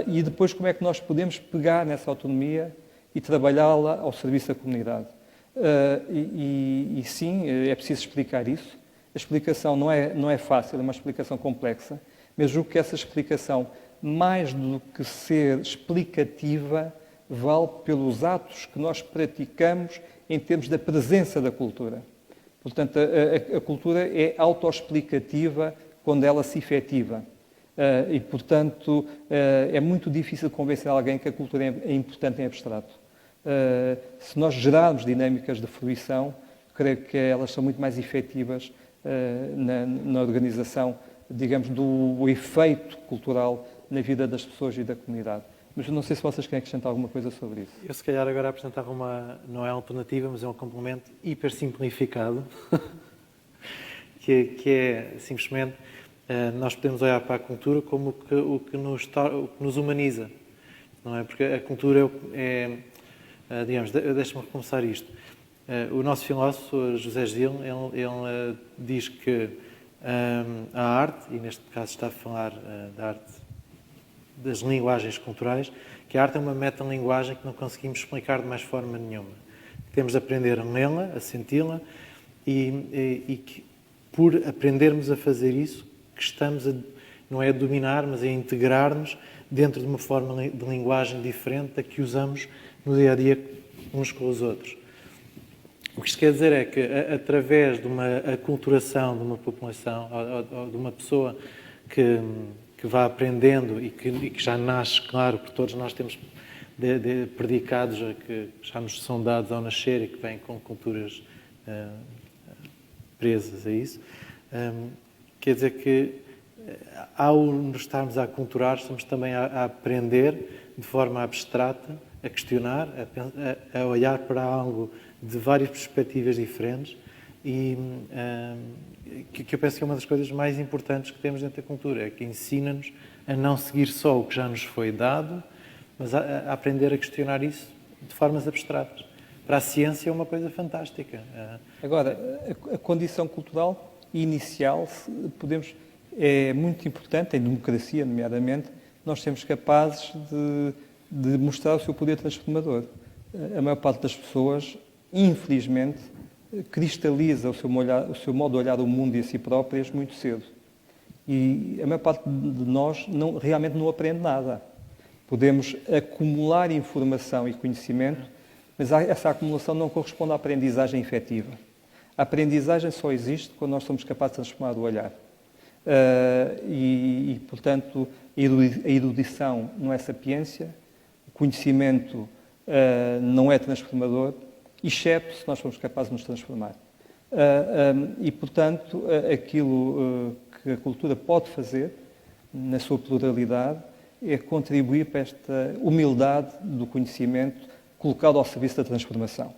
Speaker 1: e depois como é que nós podemos pegar nessa autonomia e trabalhá-la ao serviço da comunidade. E sim, é preciso explicar isso. A explicação não é fácil, é uma explicação complexa, mas julgo que essa explicação, mais do que ser explicativa, vale pelos atos que nós praticamos em termos da presença da cultura. Portanto, a cultura é autoexplicativa quando ela se efetiva. E, portanto, é muito difícil convencer alguém que a cultura é importante em abstrato. Se nós gerarmos dinâmicas de fruição, creio que elas são muito mais efetivas na organização, digamos, do efeito cultural na vida das pessoas e da comunidade. Mas não sei se vocês querem acrescentar alguma coisa sobre isso.
Speaker 5: Eu, se calhar, agora apresentava não é alternativa, mas é um complemento hiper simplificado, que é simplesmente nós podemos olhar para a cultura como o que nos humaniza, não é? Porque a cultura digamos, deixa-me recomeçar isto. O nosso filósofo, José Gil, ele diz que a arte, e neste caso está a falar da arte das linguagens culturais, que a arte é uma metalinguagem que não conseguimos explicar de mais forma nenhuma. Temos de aprender a lê-la, a senti-la, e que por aprendermos a fazer isso, que estamos não é a dominar, mas a integrar-nos dentro de uma forma de linguagem diferente da que usamos no dia-a-dia uns com os outros. O que isto quer dizer é que, através de uma aculturação de uma população, ou de uma pessoa que vá aprendendo e que já nasce, claro, porque todos nós temos predicados que já nos são dados ao nascer e que vêm com culturas presas a isso, quer dizer que, ao nos estarmos a aculturar, estamos também a aprender de forma abstrata, a questionar, a olhar para algo de várias perspectivas diferentes e que eu penso que é uma das coisas mais importantes que temos dentro da cultura, é que ensina-nos a não seguir só o que já nos foi dado, mas a aprender a questionar isso de formas abstratas. Para a ciência é uma coisa fantástica.
Speaker 1: Agora, a condição cultural inicial, é muito importante, em democracia, nomeadamente, nós sermos capazes de mostrar o seu poder transformador. A maior parte das pessoas, infelizmente, cristaliza o seu modo de olhar o mundo e a si próprias muito cedo. E a maior parte de nós realmente não aprende nada. Podemos acumular informação e conhecimento, mas essa acumulação não corresponde à aprendizagem efetiva. A aprendizagem só existe quando nós somos capazes de transformar o olhar. Portanto, a erudição não é sapiência, o conhecimento não é transformador, exceto se nós formos capazes de nos transformar. Portanto, aquilo que a cultura pode fazer, na sua pluralidade, é contribuir para esta humildade do conhecimento colocado ao serviço da transformação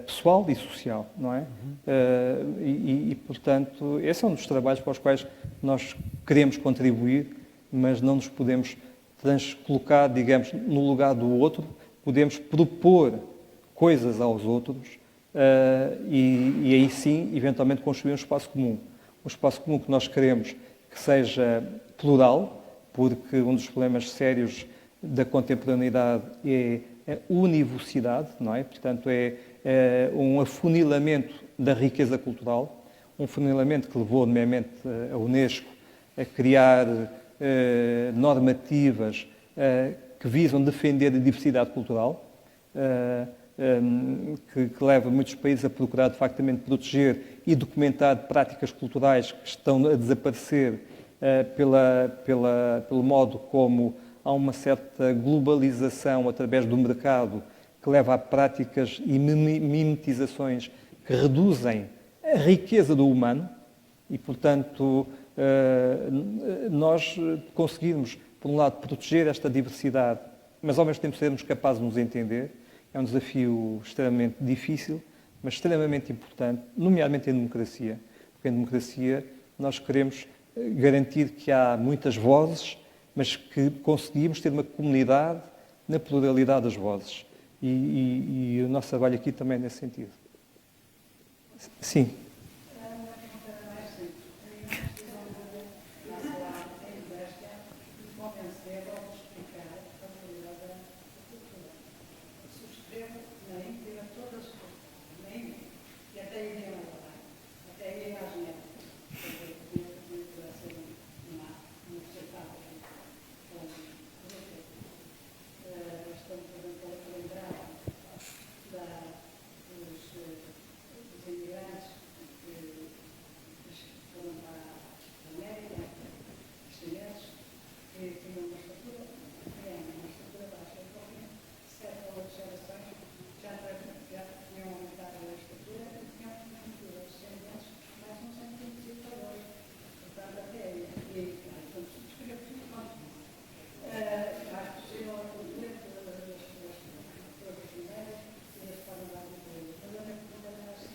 Speaker 1: pessoal e social, não é? Portanto, esse é um dos trabalhos para os quais nós queremos contribuir, mas não nos podemos colocar, digamos, no lugar do outro, podemos propor coisas aos outros e aí sim, eventualmente, construir um espaço comum. Um espaço comum que nós queremos que seja plural, porque um dos problemas sérios da contemporaneidade é a univocidade, não é? Portanto, é um afunilamento da riqueza cultural, um afunilamento que levou, nomeadamente, a Unesco a criar normativas que visam defender a diversidade cultural, que leva muitos países a procurar, de facto, proteger e documentar práticas culturais que estão a desaparecer pelo modo como há uma certa globalização através do mercado que leva a práticas e mimetizações que reduzem a riqueza do humano e, portanto, nós conseguirmos, por um lado, proteger esta diversidade, mas ao mesmo tempo sermos capazes de nos entender, é um desafio extremamente difícil, mas extremamente importante, nomeadamente em democracia, porque em democracia nós queremos garantir que há muitas vozes, mas que conseguimos ter uma comunidade na pluralidade das vozes. E o nosso trabalho aqui também é nesse sentido. Sim.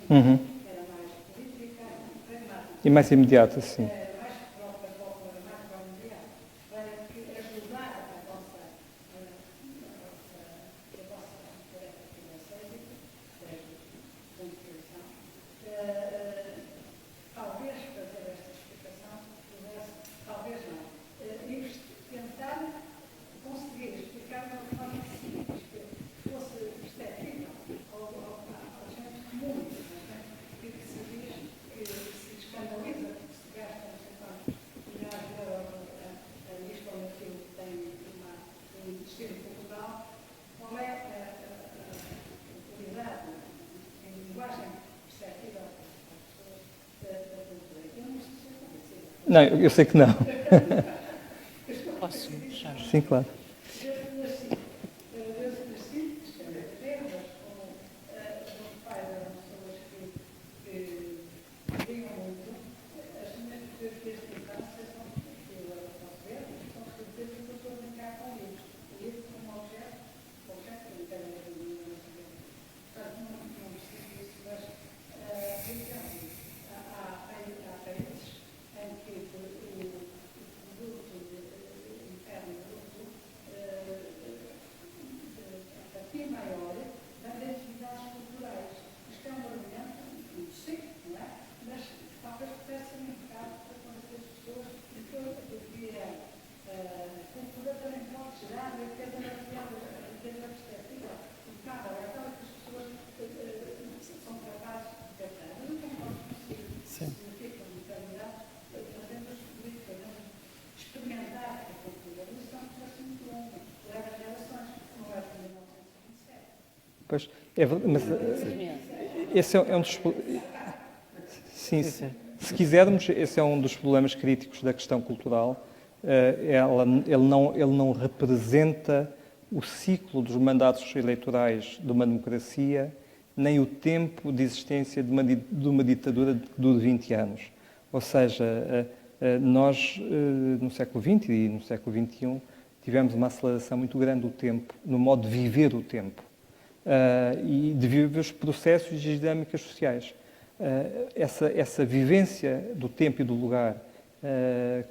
Speaker 1: Uhum. E mais imediato, sim. Não, eu sei que não.
Speaker 2: Posso, Jorge?
Speaker 1: Sim, claro. Pois, mas esse é um dos... Sim, se quisermos, esse é um dos problemas críticos da questão cultural. Ele não representa o ciclo dos mandatos eleitorais de uma democracia, nem o tempo de existência de uma ditadura que dure 20 anos. Ou seja, nós, no século XX e no século XXI, tivemos uma aceleração muito grande do tempo, no modo de viver o tempo. E de viver os processos e as dinâmicas sociais. Essa vivência do tempo e do lugar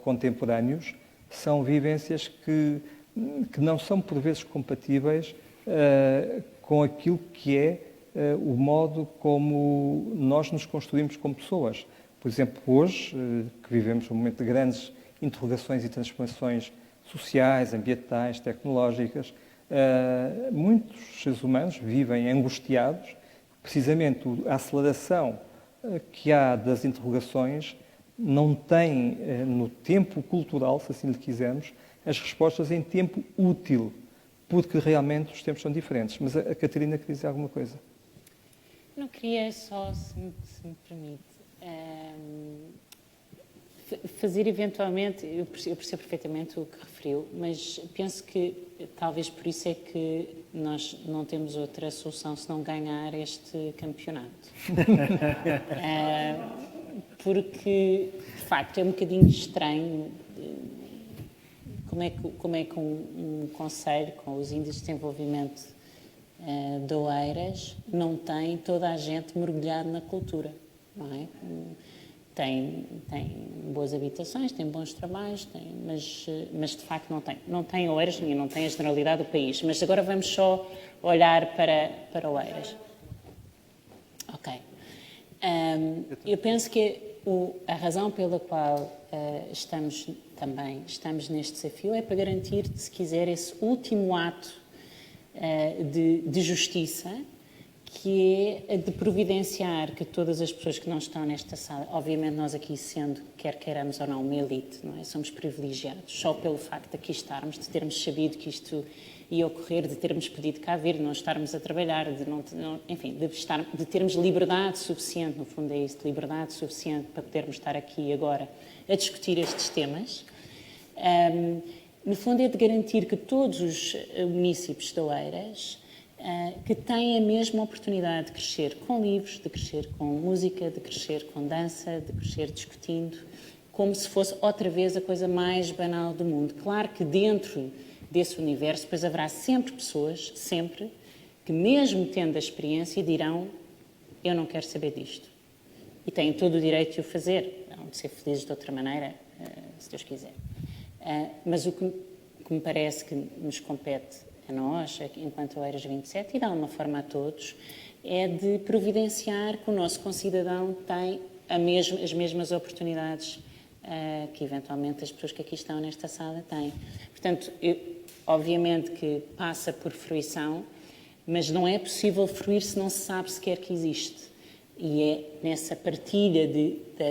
Speaker 1: contemporâneos são vivências que não são, por vezes, compatíveis com aquilo que é o modo como nós nos construímos como pessoas. Por exemplo, hoje, que vivemos um momento de grandes interrogações e transformações sociais, ambientais, tecnológicas, muitos seres humanos vivem angustiados, precisamente a aceleração que há das interrogações não tem, no tempo cultural, se assim lhe quisermos, as respostas em tempo útil, porque realmente os tempos são diferentes. Mas a Catarina queria dizer alguma coisa.
Speaker 2: Não queria só, se me permite, fazer eventualmente, eu percebo perfeitamente o que referiu, mas penso que talvez por isso é que nós não temos outra solução senão ganhar este campeonato. Porque, de facto, é um bocadinho estranho como é que um conselho com os índices de desenvolvimento de Oeiras não tem toda a gente mergulhada na cultura, não é? Tem boas habitações, tem bons trabalhos, mas de facto não tem. Não tem Oeiras, nem não tem a generalidade do país. Mas agora vamos só olhar para Oeiras. Ok. Eu penso que a razão pela qual estamos neste desafio é para garantir, se quiser, esse último ato de justiça, que é de providenciar que todas as pessoas que não estão nesta sala, obviamente nós aqui sendo, quer queiramos ou não, uma elite, não é? Somos privilegiados, só pelo facto de aqui estarmos, de termos sabido que isto ia ocorrer, de termos pedido cá vir, de não estarmos a trabalhar, enfim, de termos liberdade suficiente, no fundo é isso, de liberdade suficiente para podermos estar aqui agora a discutir estes temas. No fundo é de garantir que todos os municípios de Oeiras que têm a mesma oportunidade de crescer com livros, de crescer com música, de crescer com dança, de crescer discutindo, como se fosse outra vez a coisa mais banal do mundo. Claro que dentro desse universo, depois haverá sempre pessoas, sempre, que mesmo tendo a experiência dirão: eu não quero saber disto. E têm todo o direito de o fazer, hão de ser felizes de outra maneira, se Deus quiser. Mas o que me parece que nos compete a nós, enquanto Oeiras 27, e de alguma forma a todos, é de providenciar que o nosso concidadão tem as mesmas oportunidades que eventualmente as pessoas que aqui estão nesta sala têm. Portanto, obviamente que passa por fruição, mas não é possível fruir se não se sabe sequer que existe. E é nessa partilha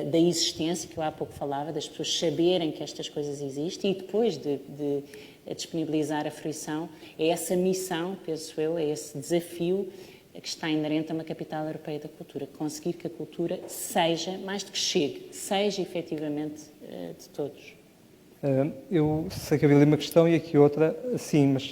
Speaker 2: da existência, que eu há pouco falava, das pessoas saberem que estas coisas existem e depois de disponibilizar a fruição, é essa missão, penso eu, é esse desafio que está inerente a uma capital europeia da cultura. Conseguir que a cultura seja, mais do que chegue, seja efetivamente de todos.
Speaker 1: Eu sei que havia ali uma questão e aqui outra, sim, mas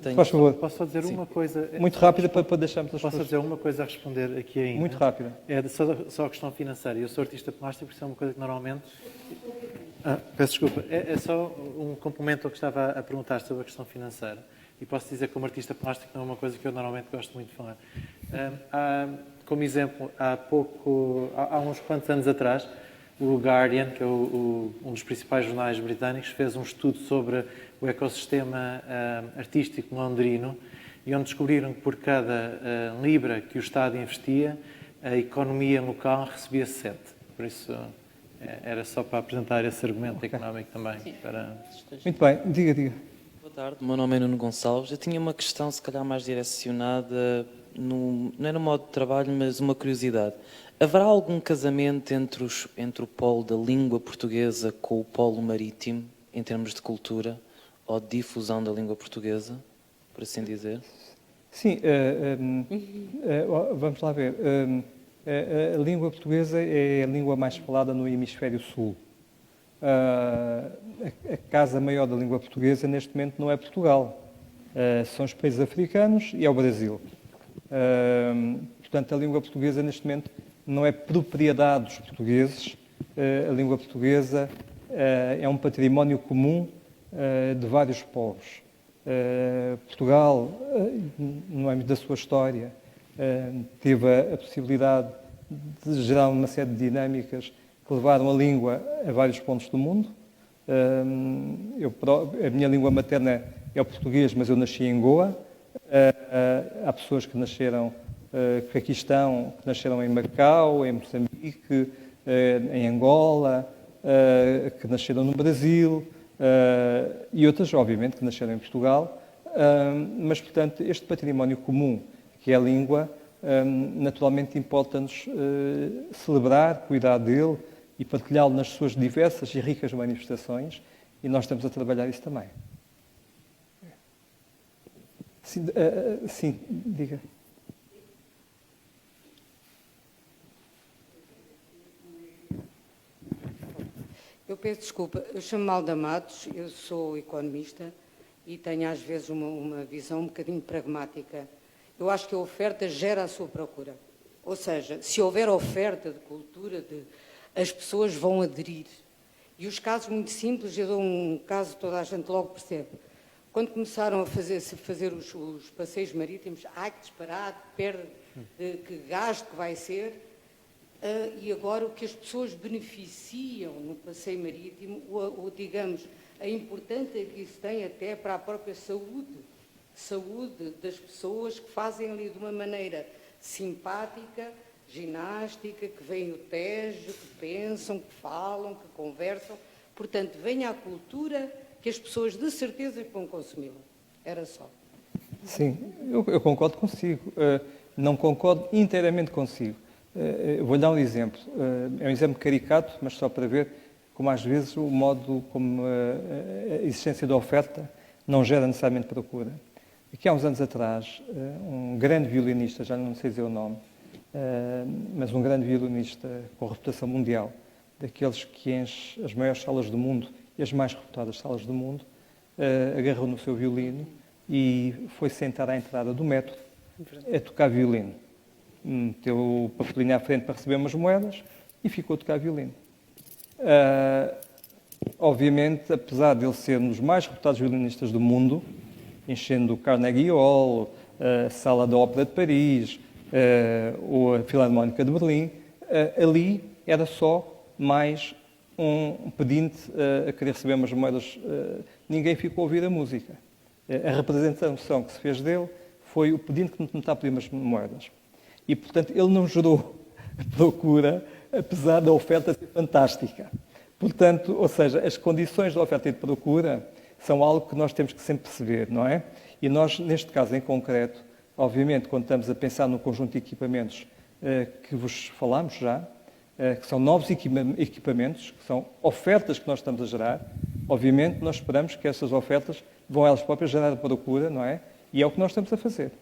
Speaker 8: tenho-
Speaker 1: faz favor.
Speaker 5: Posso só dizer uma coisa?
Speaker 1: Muito rápida para deixarmos as
Speaker 5: Posso
Speaker 1: pessoas.
Speaker 5: dizer uma coisa a responder aqui ainda?
Speaker 1: Muito rápida.
Speaker 5: É só a questão financeira. Eu sou artista plástico, por isso é uma coisa que normalmente... peço desculpa. É só um complemento ao que estava a perguntar sobre a questão financeira. E posso dizer que como artista plástico não é uma coisa que eu normalmente gosto muito de falar. Como exemplo, há uns quantos anos atrás, o Guardian, que é um dos principais jornais britânicos, fez um estudo sobre o ecossistema artístico londrino e onde descobriram que por cada libra que o Estado investia, a economia local recebia 7. Por isso, era só para apresentar esse argumento económico também.
Speaker 1: Muito bem, diga.
Speaker 8: Boa tarde, o meu nome é Nuno Gonçalves. Eu tinha uma questão, se calhar mais direcionada, não é no modo de trabalho, mas uma curiosidade. Haverá algum casamento entre o polo da língua portuguesa com o polo marítimo, em termos de cultura, ou de difusão da língua portuguesa, por assim dizer?
Speaker 1: Sim, vamos lá ver. A língua portuguesa é a língua mais falada no hemisfério sul. A casa maior da língua portuguesa neste momento não é Portugal, são os países africanos e é o Brasil. Portanto, a língua portuguesa neste momento não é propriedade dos portugueses, a língua portuguesa é um património comum de vários povos. Portugal, no âmbito da sua história, teve a possibilidade de gerar uma série de dinâmicas que levaram a língua a vários pontos do mundo. A minha língua materna é o português, mas eu nasci em Goa. Há pessoas que nasceram, que aqui estão, que nasceram em Macau, em Moçambique, em Angola, que nasceram no Brasil, e outras, obviamente, que nasceram em Portugal. Mas, portanto, este património comum, que é a língua, naturalmente importa-nos celebrar, cuidar dele e partilhá-lo nas suas diversas e ricas manifestações, e nós estamos a trabalhar isso também. Sim, diga.
Speaker 9: Eu peço desculpa, eu chamo-me Alda Matos, eu sou economista e tenho às vezes uma visão um bocadinho pragmática. Eu acho que a oferta gera a sua procura. Ou seja, se houver oferta de cultura, as pessoas vão aderir. E os casos muito simples, eu dou um caso que toda a gente logo percebe. Quando começaram a fazer os passeios marítimos, ai que disparate, que gasto que vai ser. E agora o que as pessoas beneficiam no passeio marítimo, digamos, a importância que isso tem até para a própria saúde das pessoas que fazem ali de uma maneira simpática, ginástica, que veem o Tejo, que pensam, que falam, que conversam. Portanto, venha a cultura que as pessoas de certeza vão consumi-la. Era só.
Speaker 1: Sim, eu concordo consigo. Não concordo inteiramente consigo. Vou-lhe dar um exemplo. É um exemplo caricato, mas só para ver como às vezes o modo como a existência da oferta não gera necessariamente procura. Aqui há uns anos atrás, um grande violinista, já não sei dizer o nome, mas um grande violinista com reputação mundial, daqueles que enche as maiores salas do mundo e as mais reputadas salas do mundo, agarrou no seu violino e foi sentar à entrada do metro a tocar violino. Meteu o papelinho à frente para receber umas moedas e ficou a tocar violino. obviamente, apesar de ele ser um dos mais reputados violinistas do mundo, enchendo o Carnegie Hall, a Sala da Ópera de Paris, ou a Filarmónica de Berlim, ali era só mais um pedinte a querer receber umas moedas. Ninguém ficou a ouvir a música. A representação que se fez dele foi o pedinte que me está a pedir umas moedas. E, portanto, ele não gerou a procura, apesar da oferta ser fantástica. Portanto, ou seja, as condições da oferta e de procura são algo que nós temos que sempre perceber, não é? E nós, neste caso em concreto, obviamente, quando estamos a pensar no conjunto de equipamentos que vos falámos já, que são novos equipamentos, que são ofertas que nós estamos a gerar, obviamente nós esperamos que essas ofertas vão elas próprias gerar procura, não é? E é o que nós estamos a fazer.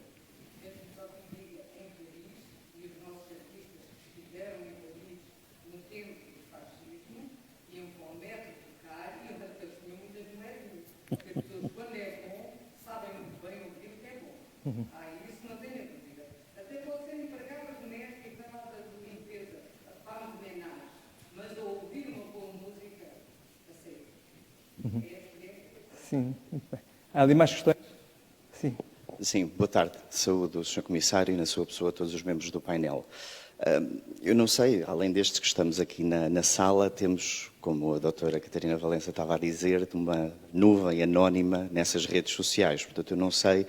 Speaker 9: Isso não tenho dúvida. Até pode ser empregada doméstica, nada de limpeza, a pão nem nada. Mas ouvir uma boa música, aceito.
Speaker 1: Sim, muito bem. Há ali mais questões? Sim.
Speaker 10: Sim, boa tarde. Saúdo o Sr. Comissário e, na sua pessoa, todos os membros do painel. Eu não sei, além destes que estamos aqui na sala, temos, como a doutora Catarina Valença estava a dizer, uma nuvem anónima nessas redes sociais. Portanto, eu não sei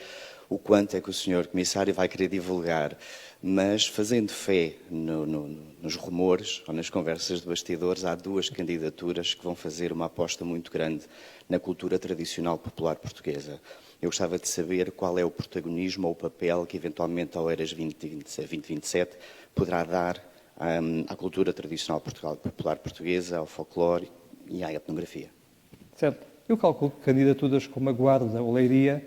Speaker 10: o quanto é que o Sr. Comissário vai querer divulgar, mas fazendo fé nos rumores ou nas conversas de bastidores, há duas candidaturas que vão fazer uma aposta muito grande na cultura tradicional popular portuguesa. Eu gostava de saber qual é o protagonismo ou o papel que, eventualmente, ao Eras 2027 poderá dar à cultura tradicional popular portuguesa, ao folclore e à etnografia.
Speaker 1: Certo. Eu calculo que candidaturas como a Guarda ou Leiria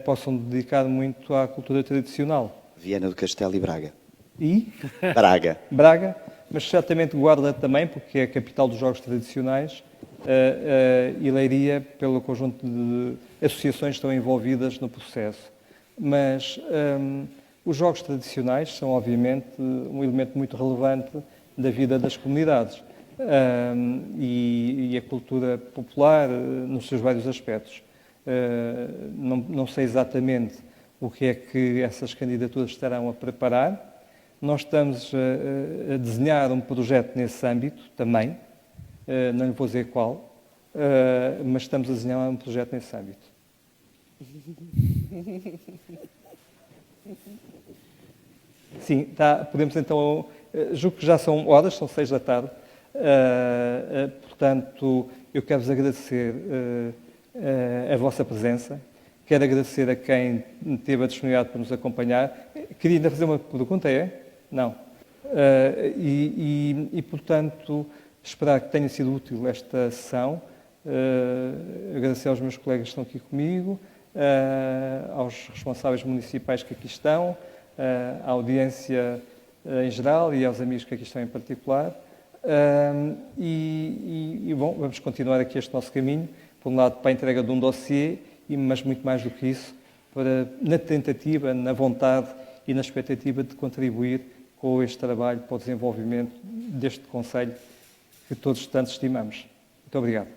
Speaker 1: possam dedicar muito à cultura tradicional.
Speaker 10: Viana do Castelo e Braga.
Speaker 1: E?
Speaker 10: Braga.
Speaker 1: Braga, mas certamente Guarda também, porque é a capital dos jogos tradicionais, e Leiria pelo conjunto de associações que estão envolvidas no processo. Mas os jogos tradicionais são, obviamente, um elemento muito relevante da vida das comunidades e a cultura popular nos seus vários aspectos. Não sei exatamente o que é que essas candidaturas estarão a preparar. Nós estamos a desenhar um projeto nesse âmbito também, não lhe vou dizer qual, mas estamos a desenhar um projeto nesse âmbito. Sim, podemos então, julgo que já são horas, são 6 da tarde, portanto, eu quero-vos agradecer a vossa presença, quero agradecer a quem teve a disponibilidade para nos acompanhar. Queria ainda fazer uma pergunta, é? Não. Portanto, esperar que tenha sido útil esta sessão, agradecer aos meus colegas que estão aqui comigo, aos responsáveis municipais que aqui estão, à audiência em geral e aos amigos que aqui estão em particular. Bom, vamos continuar aqui este nosso caminho, por um lado para a entrega de um dossiê, mas muito mais do que isso, na tentativa, na vontade e na expectativa de contribuir com este trabalho para o desenvolvimento deste Conselho que todos tanto estimamos. Muito obrigado.